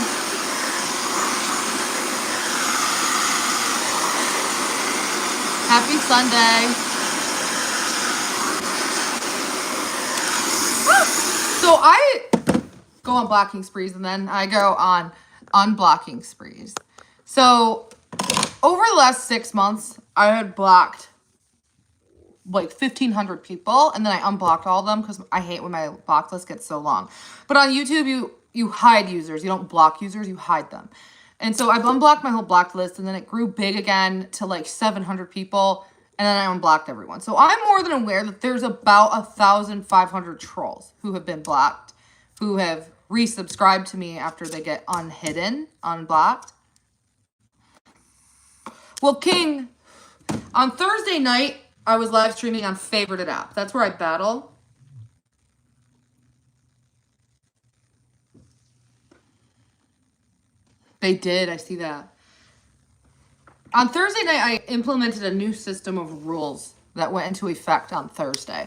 Happy Sunday. So I go on blocking sprees and then I go on unblocking sprees. So over the last 6 months, I had blocked like 1,500 people, and then I unblocked all of them because I hate when my block list gets so long. But on YouTube, you hide users. You don't block users, you hide them. And so I've unblocked my whole block list, and then it grew big again to like 700 people, and then I unblocked everyone. So I'm more than aware that there's about 1,500 trolls who have been blocked, who have resubscribed to me after they get unhidden, unblocked. Well, King, on Thursday night, I was live streaming on Favorited App. That's where I battle. They did. I see that. On Thursday night, I implemented a new system of rules that went into effect on Thursday.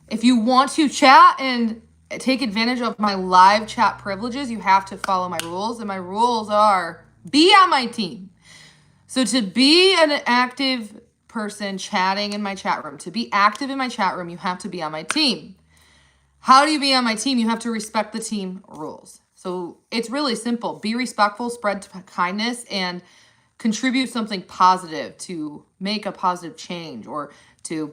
If you want to chat and take advantage of my live chat privileges, you have to follow my rules. And my rules are be on my team. So to be an active person chatting in my chat room, to be active in my chat room, you have to be on my team. How do you be on my team? You have to respect the team rules. So it's really simple. Be respectful, spread kindness, and contribute something positive to make a positive change or to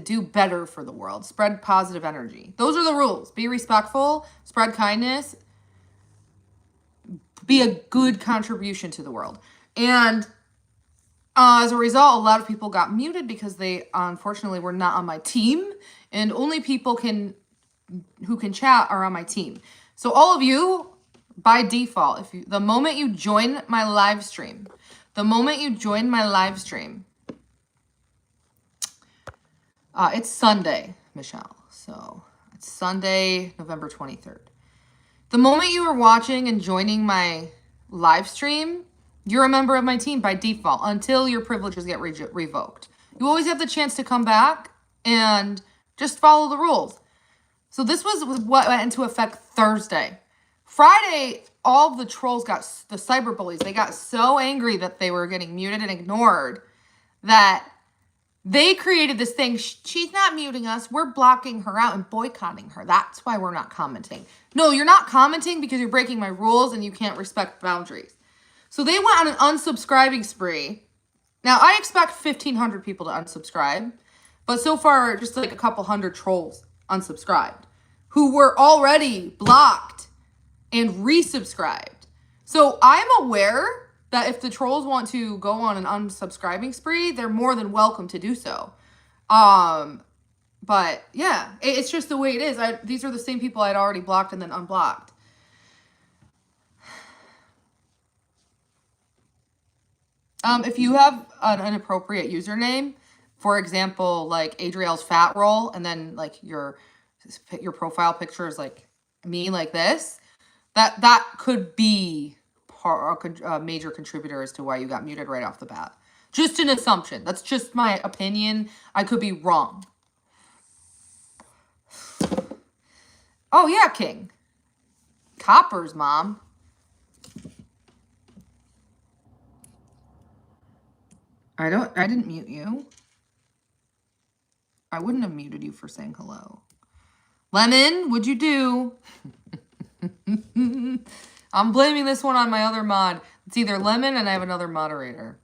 do better for the world. Spread positive energy. Those are the rules. Be respectful, spread kindness, be a good contribution to the world. And as a result, a lot of people got muted because they unfortunately were not on my team, and only people who can chat are on my team. So all of you, by default, the moment you join my live stream, it's Sunday, Michelle. So it's Sunday, November 23rd. The moment you are watching and joining my live stream, you're a member of my team by default until your privileges get revoked. You always have the chance to come back and just follow the rules. So this was what went into effect Thursday. Friday, all of the trolls got, the cyber bullies, they got so angry that they were getting muted and ignored that they created this thing. She's not muting us. We're blocking her out and boycotting her. That's why we're not commenting. No, you're not commenting because you're breaking my rules and you can't respect boundaries. So they went on an unsubscribing spree. Now, I expect 1,500 people to unsubscribe. But so far, just like a couple hundred trolls unsubscribed who were already blocked and resubscribed. So I'm aware that if the trolls want to go on an unsubscribing spree, they're more than welcome to do so. But yeah, it's just the way it is. These are the same people I'd already blocked and then unblocked. If you have an inappropriate username, for example, like Adriel's fat roll, and then like your profile picture is like me like this, that could be a major contributor as to why you got muted right off the bat. Just an assumption. That's just my opinion. I could be wrong. Oh yeah, King. Coppers, Mom. I didn't mute you. I wouldn't have muted you for saying hello. Lemon, what'd you do? I'm blaming this one on my other mod. It's either Lemon and I have another moderator.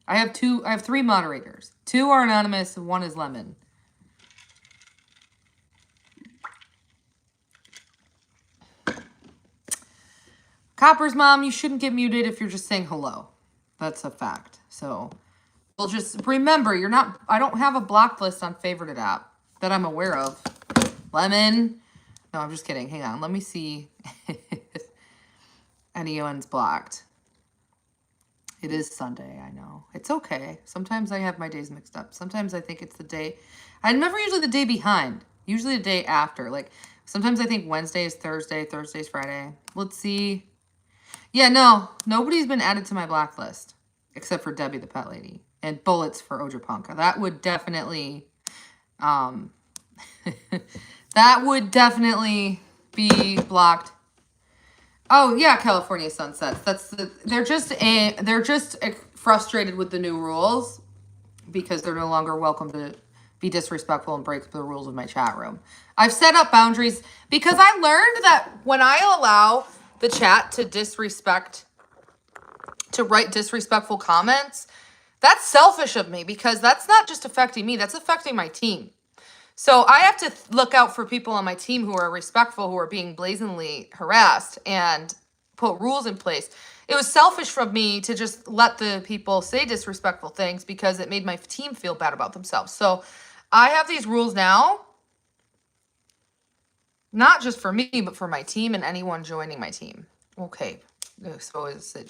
I have 3 moderators. 2 are anonymous and 1 is Lemon. Copper's Mom, you shouldn't get muted if you're just saying hello. That's a fact. So we'll just remember, I don't have a blocked list on favorited app that I'm aware of. Lemon. No, I'm just kidding. Hang on. Let me see if anyone's blocked. It is Sunday, I know. It's okay. Sometimes I have my days mixed up. Sometimes I think it's the day. I'm never usually the day behind. Usually the day after. Like, sometimes I think Wednesday is Thursday, Thursday's Friday. Let's see. Yeah, no. Nobody's been added to my blacklist. Except for Debbie the Pet Lady. And Bullets for Ojapunka. That would definitely... that would definitely be blocked. Oh yeah, California Sunsets. They're just frustrated with the new rules because they're no longer welcome to be disrespectful and break the rules of my chat room. I've set up boundaries because I learned that when I allow the chat to write disrespectful comments, that's selfish of me because that's not just affecting me, that's affecting my team. So I have to look out for people on my team who are respectful, who are being blazingly harassed, and put rules in place. It was selfish from me to just let the people say disrespectful things because it made my team feel bad about themselves. So I have these rules now, not just for me, but for my team and anyone joining my team. Okay, so is it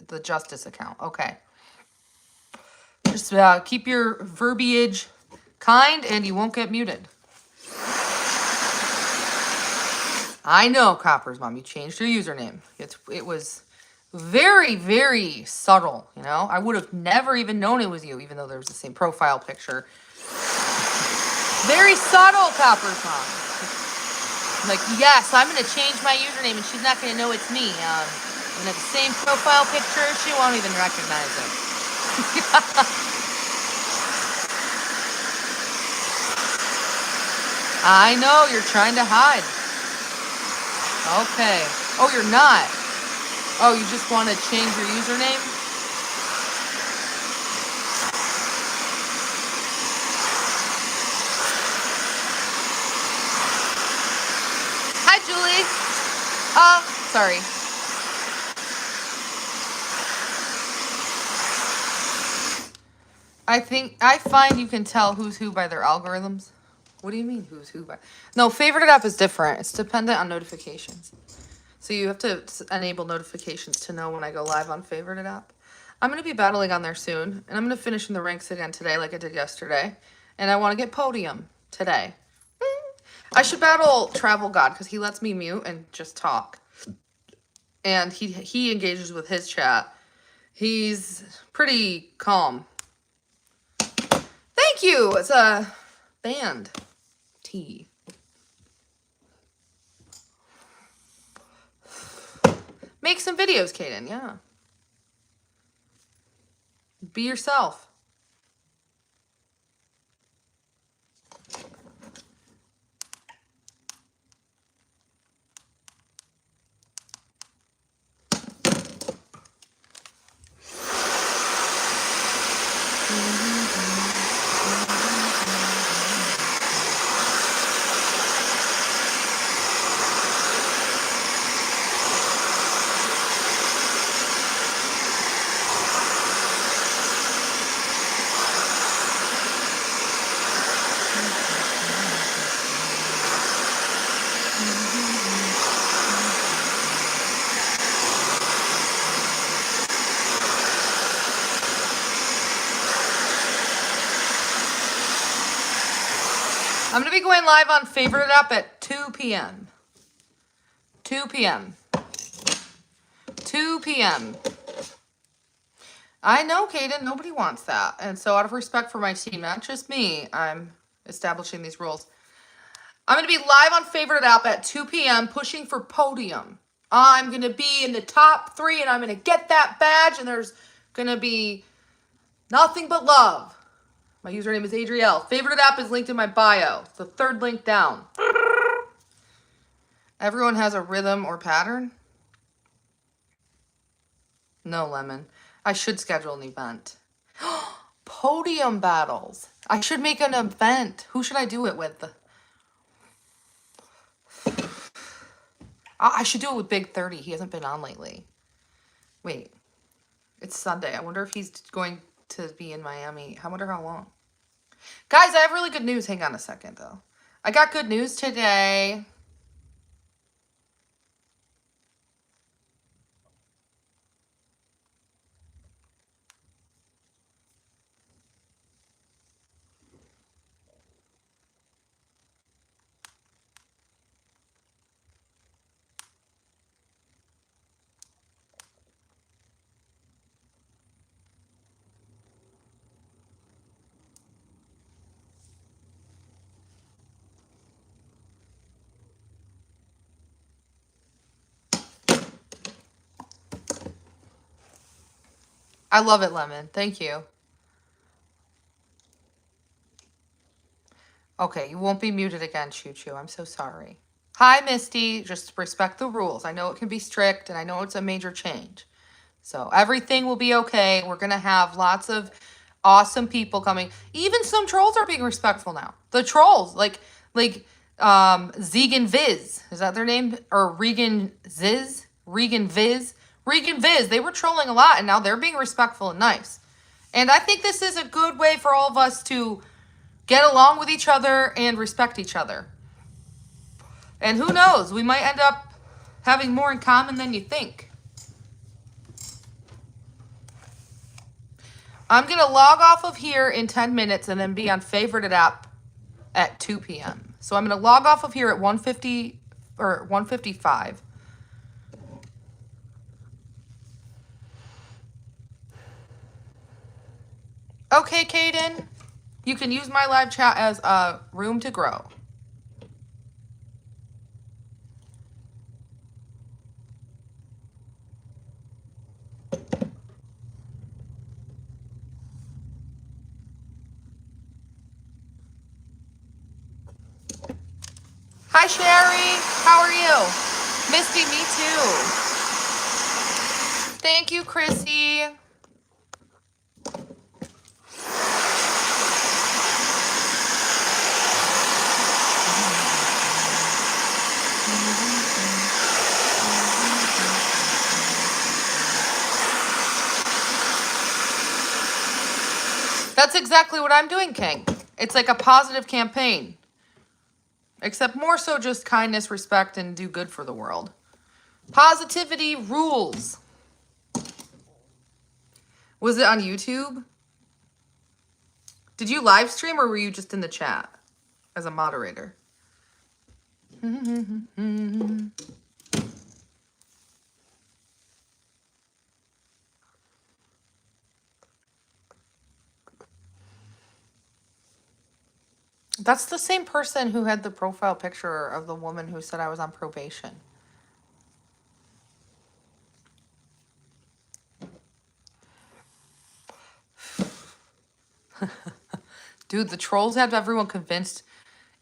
the justice account? Okay. Just keep your verbiage kind and you won't get muted. I know, Copper's Mom, you changed your username. It was very, very subtle, you know? I would have never even known it was you, even though there was the same profile picture. Very subtle, Copper's Mom. Like, yes, I'm going to change my username and she's not going to know it's me. And the same profile picture, she won't even recognize it. I know, you're trying to hide. Okay. Oh, you're not. Oh, you just want to change your username? Hi, Julie. Sorry. I find you can tell who's who by their algorithms. What do you mean who's who by? No, favorited app is different. It's dependent on notifications. So you have to enable notifications to know when I go live on favorited app. I'm going to be battling on there soon. And I'm going to finish in the ranks again today like I did yesterday. And I want to get podium today. I should battle Travel God because he lets me mute and just talk. And he engages with his chat. He's pretty calm. Thank you. It's a band. T. Make some videos, Kaden. Yeah. Be yourself. I'm going to be going live on Favorite It Up at 2 p.m. 2 p.m. 2 p.m. I know, Kaden, nobody wants that. And so out of respect for my team, not just me, I'm establishing these rules. I'm going to be live on Favorite It Up at 2 p.m. pushing for podium. I'm going to be in the top 3 and I'm going to get that badge and there's going to be nothing but love. My username is Adrielle. Favorite It Up is linked in my bio. It's the 3rd link down. Everyone has a rhythm or pattern? No, Lemon. I should schedule an event. Podium battles. I should make an event. Who should I do it with? I should do it with Big 30. He hasn't been on lately. Wait. It's Sunday. I wonder if he's going to be in Miami. I wonder how long. Guys, I have really good news. Hang on a second, though. I got good news today. I love it, Lemon. Thank you. Okay, you won't be muted again, Choo Choo. I'm so sorry. Hi, Misty. Just respect the rules. I know it can be strict, and I know it's a major change. So everything will be okay. We're going to have lots of awesome people coming. Even some trolls are being respectful now. The trolls, like Zegan Viz. Is that their name? Or Regan Ziz? Regan Viz? Regan Viz. They were trolling a lot, and now they're being respectful and nice. And I think this is a good way for all of us to get along with each other and respect each other. And who knows? We might end up having more in common than you think. I'm going to log off of here in 10 minutes and then be on Favorite It Up at 2 p.m. So I'm going to log off of here at 1:50 or 1:55. Okay, Kaden. You can use my live chat as a room to grow. Hi, Sherry. How are you? Misty, me too. Thank you, Chrissy. That's exactly what I'm doing, King. It's like a positive campaign. Except more so just kindness, respect, and do good for the world. Positivity rules. Was it on YouTube? Did you live stream or were you just in the chat as a moderator? That's the same person who had the profile picture of the woman who said I was on probation. Dude, the trolls have everyone convinced.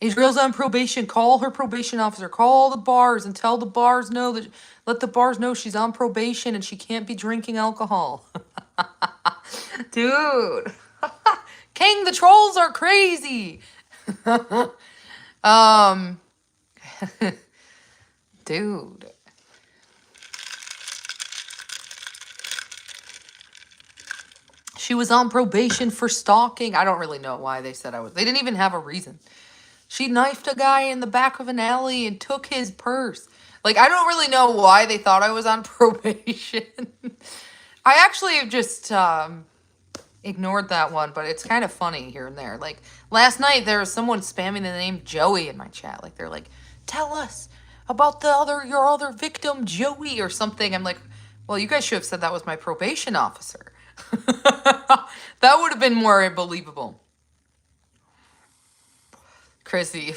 Adriel's on probation. Call her probation officer. Call the bars and tell the bars know that. Let the bars know she's on probation and she can't be drinking alcohol. Dude. King, the trolls are crazy. Dude. She was on probation for stalking. I don't really know why they said I was. They didn't even have a reason. She knifed a guy in the back of an alley and took his purse. Like, I don't really know why they thought I was on probation. I actually just ignored that one, but it's kind of funny here and there. Like, last night there was someone spamming the name Joey in my chat. Like, they're like, tell us about your other victim, Joey, or something. I'm like, well, you guys should have said that was my probation officer. That would have been more believable. Chrissy.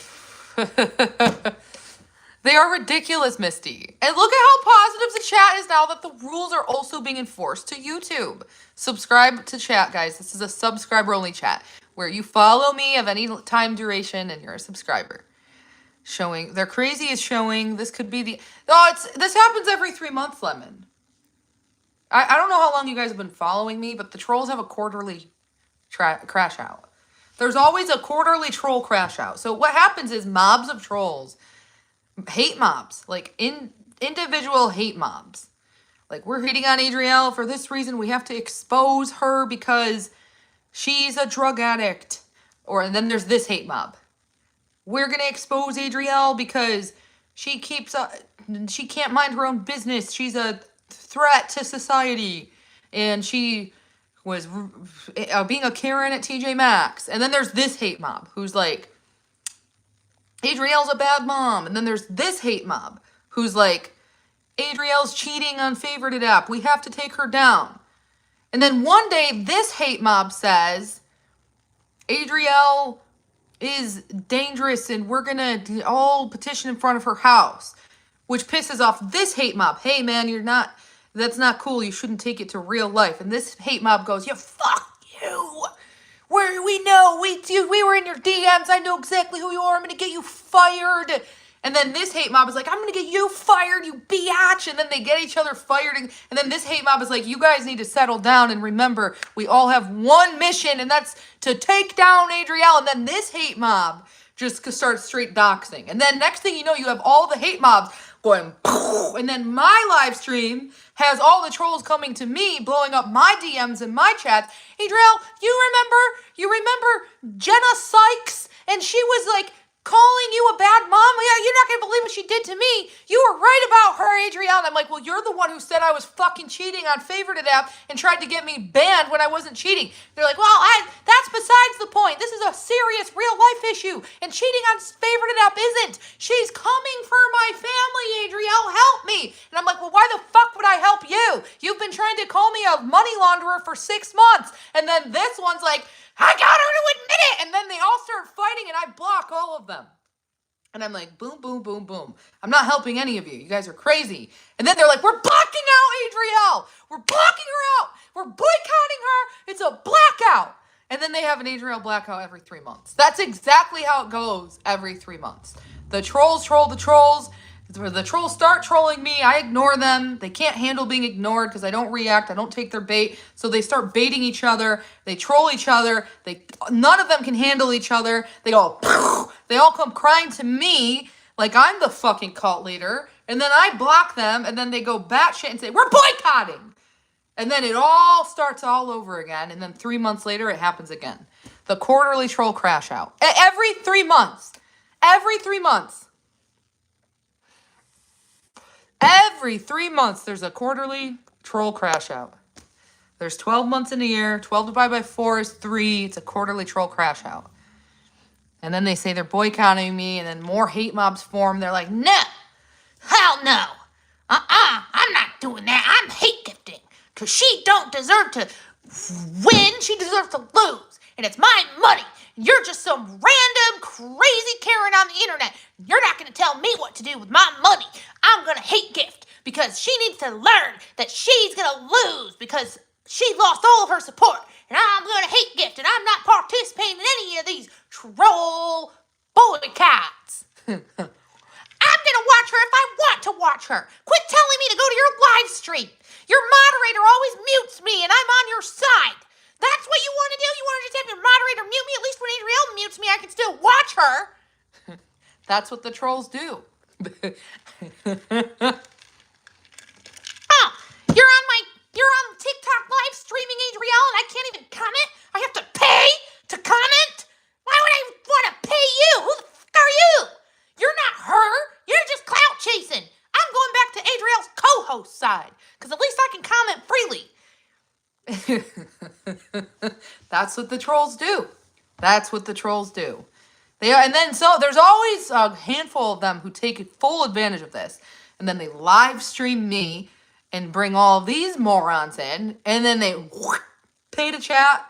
They are ridiculous, Misty. And look at how positive the chat is now that the rules are also being enforced to YouTube. Subscribe to chat, guys. This is a subscriber-only chat where you follow me of any time duration and you're a subscriber. Showing. They're crazy is showing. This could be the... Oh, this happens every 3 months, Lemon. I don't know how long you guys have been following me, but the trolls have a quarterly crash out. There's always a quarterly troll crash out. So what happens is mobs of trolls, hate mobs, like individual hate mobs. Like, we're hating on Adrielle for this reason. We have to expose her because she's a drug addict. And then there's this hate mob. We're going to expose Adrielle because she can't mind her own business. She's a threat to society. And she was being a Karen at TJ Maxx. And then there's this hate mob who's like, Adrielle's a bad mom. And then there's this hate mob who's like, Adrielle's cheating on favorited app. We have to take her down. And then one day this hate mob says, Adrielle is dangerous and we're going to all petition in front of her house. Which pisses off this hate mob. Hey man, that's not cool. You shouldn't take it to real life. And this hate mob goes, yeah, fuck you. We know, we were in your DMs. I know exactly who you are. I'm going to get you fired. And then this hate mob is like, I'm going to get you fired, you biatch. And then they get each other fired. And then this hate mob is like, you guys need to settle down. And remember, we all have one mission. And that's to take down Adrielle. And then this hate mob just starts straight doxing. And then next thing you know, you have all the hate mobs going, and then my live stream has all the trolls coming to me, blowing up my DMs and my chats. Adrielle, you remember Jenna Sykes? And she was like calling you a bad mom? Yeah, you're not going to believe what she did to me. You were right about her, Adrielle. And I'm like, well, you're the one who said I was fucking cheating on favorited app and tried to get me banned when I wasn't cheating. They're like, well, that's besides the point. This is a serious real life issue. And cheating on favorited app isn't. She's coming for my family, Adrielle. Help me. And I'm like, well, why the fuck would I help you? You've been trying to call me a money launderer for 6 months. And then this one's like, I got her to admit it. And then they all start fighting and I block all of them. And I'm like, boom, boom, boom, boom. I'm not helping any of you. You guys are crazy. And then they're like, we're blocking out Adrielle. We're blocking her out. We're boycotting her. It's a blackout. And then they have an Adrielle blackout every 3 months. That's exactly how it goes every 3 months. The trolls troll the trolls. The trolls start trolling me. I ignore them. They can't handle being ignored because I don't react. I don't take their bait. So they start baiting each other. They troll each other. None of them can handle each other. They all come crying to me like I'm the fucking cult leader. And then I block them. And then they go batshit and say, we're boycotting. And then it all starts all over again. And then 3 months later, it happens again. The quarterly troll crash out. Every 3 months. Every 3 months. Every 3 months, there's a quarterly troll crash out. There's 12 months in a year. 12 divided by 4 is 3. It's a quarterly troll crash out. And then they say they're boycotting me, and then more hate mobs form. They're like, no, hell no. I'm not doing that. I'm hate gifting. Because she don't deserve to win. She deserves to lose. And it's my money. You're just some random crazy Karen on the internet. You're not going to tell me what to do with my money. I'm going to hate gift because she needs to learn that she's going to lose because she lost all of her support. and I'm going to hate gift, and I'm not participating in any of these troll boycotts. I'm going to watch her if I want to watch her. Quit telling me to go to your live stream. Your moderator always mutes me, and I'm on your side. That's what you want to do? You want to just have your moderator mute me? At least when Adriel mutes me, I can still watch her. That's what the trolls do. Oh, you're on TikTok live streaming, Adriel, and I can't even comment? I have to pay to comment? Why would I want to pay you? Who the fuck are you? You're not her. You're just clout chasing. I'm going back to Adriel's co-host side, because at least I can comment freely. That's what the trolls do. That's what the trolls do. They are, and then so there's always a handful of them who take full advantage of this, and then they live stream me and bring all these morons in, and then they pay to chat,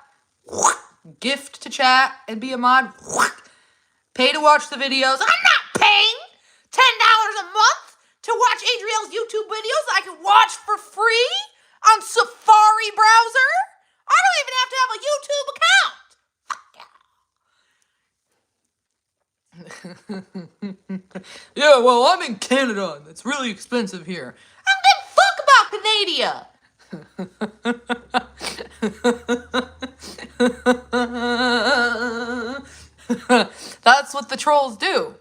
gift to chat and be a mod, pay to watch the videos. I'm not paying $10 a month to watch Adriel's YouTube videos that I can watch for free on Safari browser. I don't even have to have a YouTube account. Yeah, well, I'm in Canada, and it's really expensive here. I don't give a fuck about Canada. That's what the trolls do.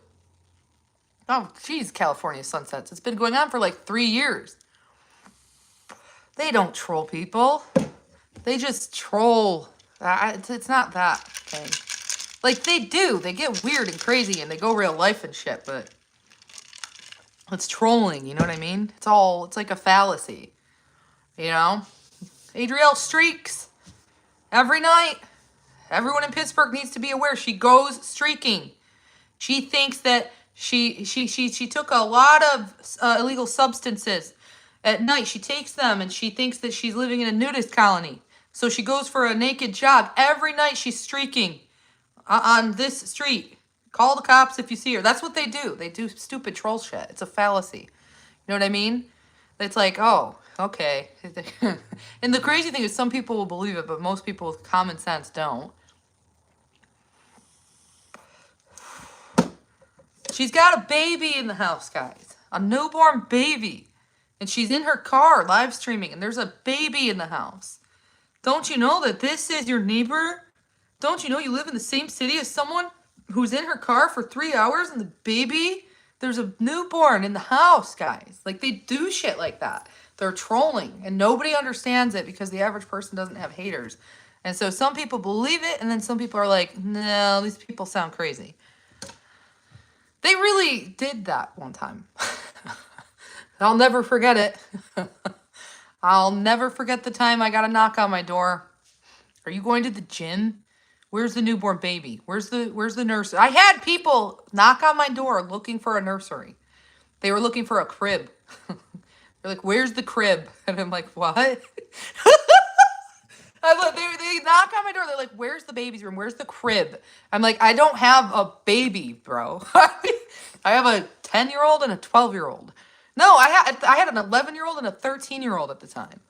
Oh, geez, California sunsets. It's been going on for like 3 years. They don't troll people. They just troll. It's not that, okay? Like, they do. They get weird and crazy, and they go real life and shit, but it's trolling, you know what I mean? It's like a fallacy, you know? Adriel streaks every night. Everyone in Pittsburgh needs to be aware. She goes streaking. She thinks that she took a lot of illegal substances. At night, she takes them, and she thinks that she's living in a nudist colony. So she goes for a naked jog. Every night, she's streaking on this street. Call the cops if you see her. That's what they do. They do stupid troll shit. It's a fallacy. You know what I mean? It's like, oh, okay. And the crazy thing is some people will believe it, but most people with common sense don't. She's got a baby in the house, guys. A newborn baby. And she's in her car live streaming, and there's a baby in the house. Don't you know that this is your neighbor? Don't you know you live in the same city as someone who's in her car for 3 hours and the baby? There's a newborn in the house, guys. Like, they do shit like that. They're trolling, and nobody understands it because the average person doesn't have haters. And so some people believe it, and then some people are like, no, these people sound crazy. They really did that one time. I'll never forget it. I'll never forget the time I got a knock on my door. Are you going to the gym? Where's the newborn baby? Where's the nursery? I had people knock on my door looking for a nursery. They were looking for a crib. They're like, where's the crib? And I'm like, what? They knock on my door. They're like, where's the baby's room? Where's the crib? I'm like, I don't have a baby, bro. I have a 10-year-old and a 12-year-old. No, I had an 11-year-old and a 13-year-old at the time.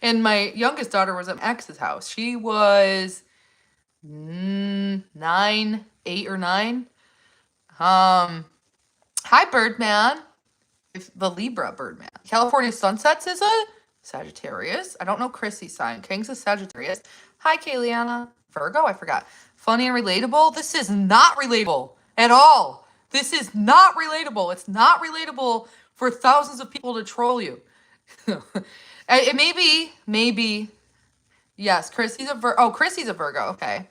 And my youngest daughter was at my ex's house. She was 8 or 9. Hi, Birdman. The Libra Birdman. California Sunsets is a Sagittarius. I don't know Chrissy's sign. King's a Sagittarius. Hi, Kayliana. Virgo? I forgot. Funny and relatable? This is not relatable at all. This is not relatable. It's not relatable for thousands of people to troll you. Maybe. Yes, Chrissy's a Virgo. Oh, Chrissy's a Virgo. Okay.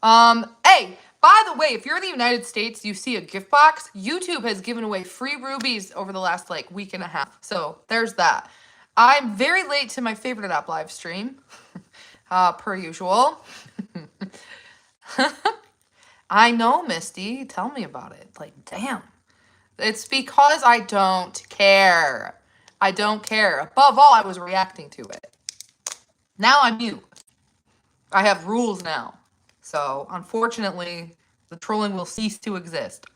Hey, by the way, if you're in the United States, you see a gift box. YouTube has given away free rubies over the last week and a half. So there's that. I'm very late to my favorite app live stream, per usual. I know, Misty. Tell me about it. Like, damn. It's because I don't care. I don't care. Above all, I was reacting to it. Now I'm mute. I have rules now. So, unfortunately, the trolling will cease to exist.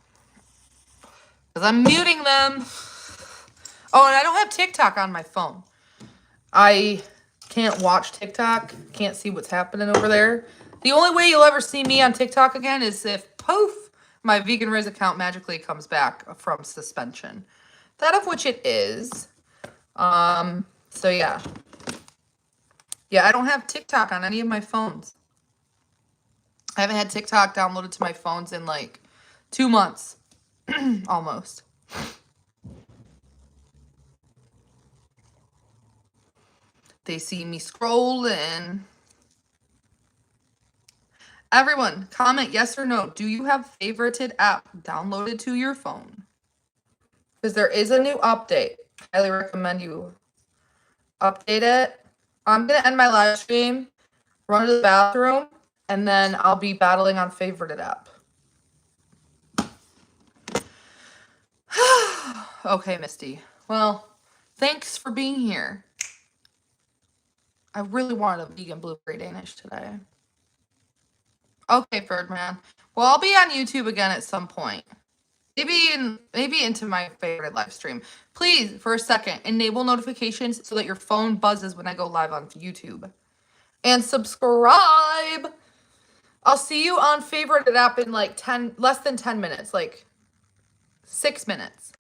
Because I'm muting them. Oh, and I don't have TikTok on my phone. I can't watch TikTok, can't see what's happening over there. The only way you'll ever see me on TikTok again is if, poof, my Vegan Riz account magically comes back from suspension. That of which it is. So yeah. Yeah, I don't have TikTok on any of my phones. I haven't had TikTok downloaded to my phones in like 2 months. Almost. They see me scrolling. Everyone, comment yes or no. Do you have favorited app downloaded to your phone? Because there is a new update. Highly recommend you update it. I'm going to end my live stream, run to the bathroom, and then I'll be battling on favorited app. Okay, Misty. Well, thanks for being here. I really wanted a vegan blueberry Danish today. Okay, Ferdman. Well, I'll be on YouTube again at some point. Maybe into my favorite live stream. Please, for a second, enable notifications so that your phone buzzes when I go live on YouTube. And subscribe. I'll see you on favorited app in like less than 10 minutes, like 6 minutes.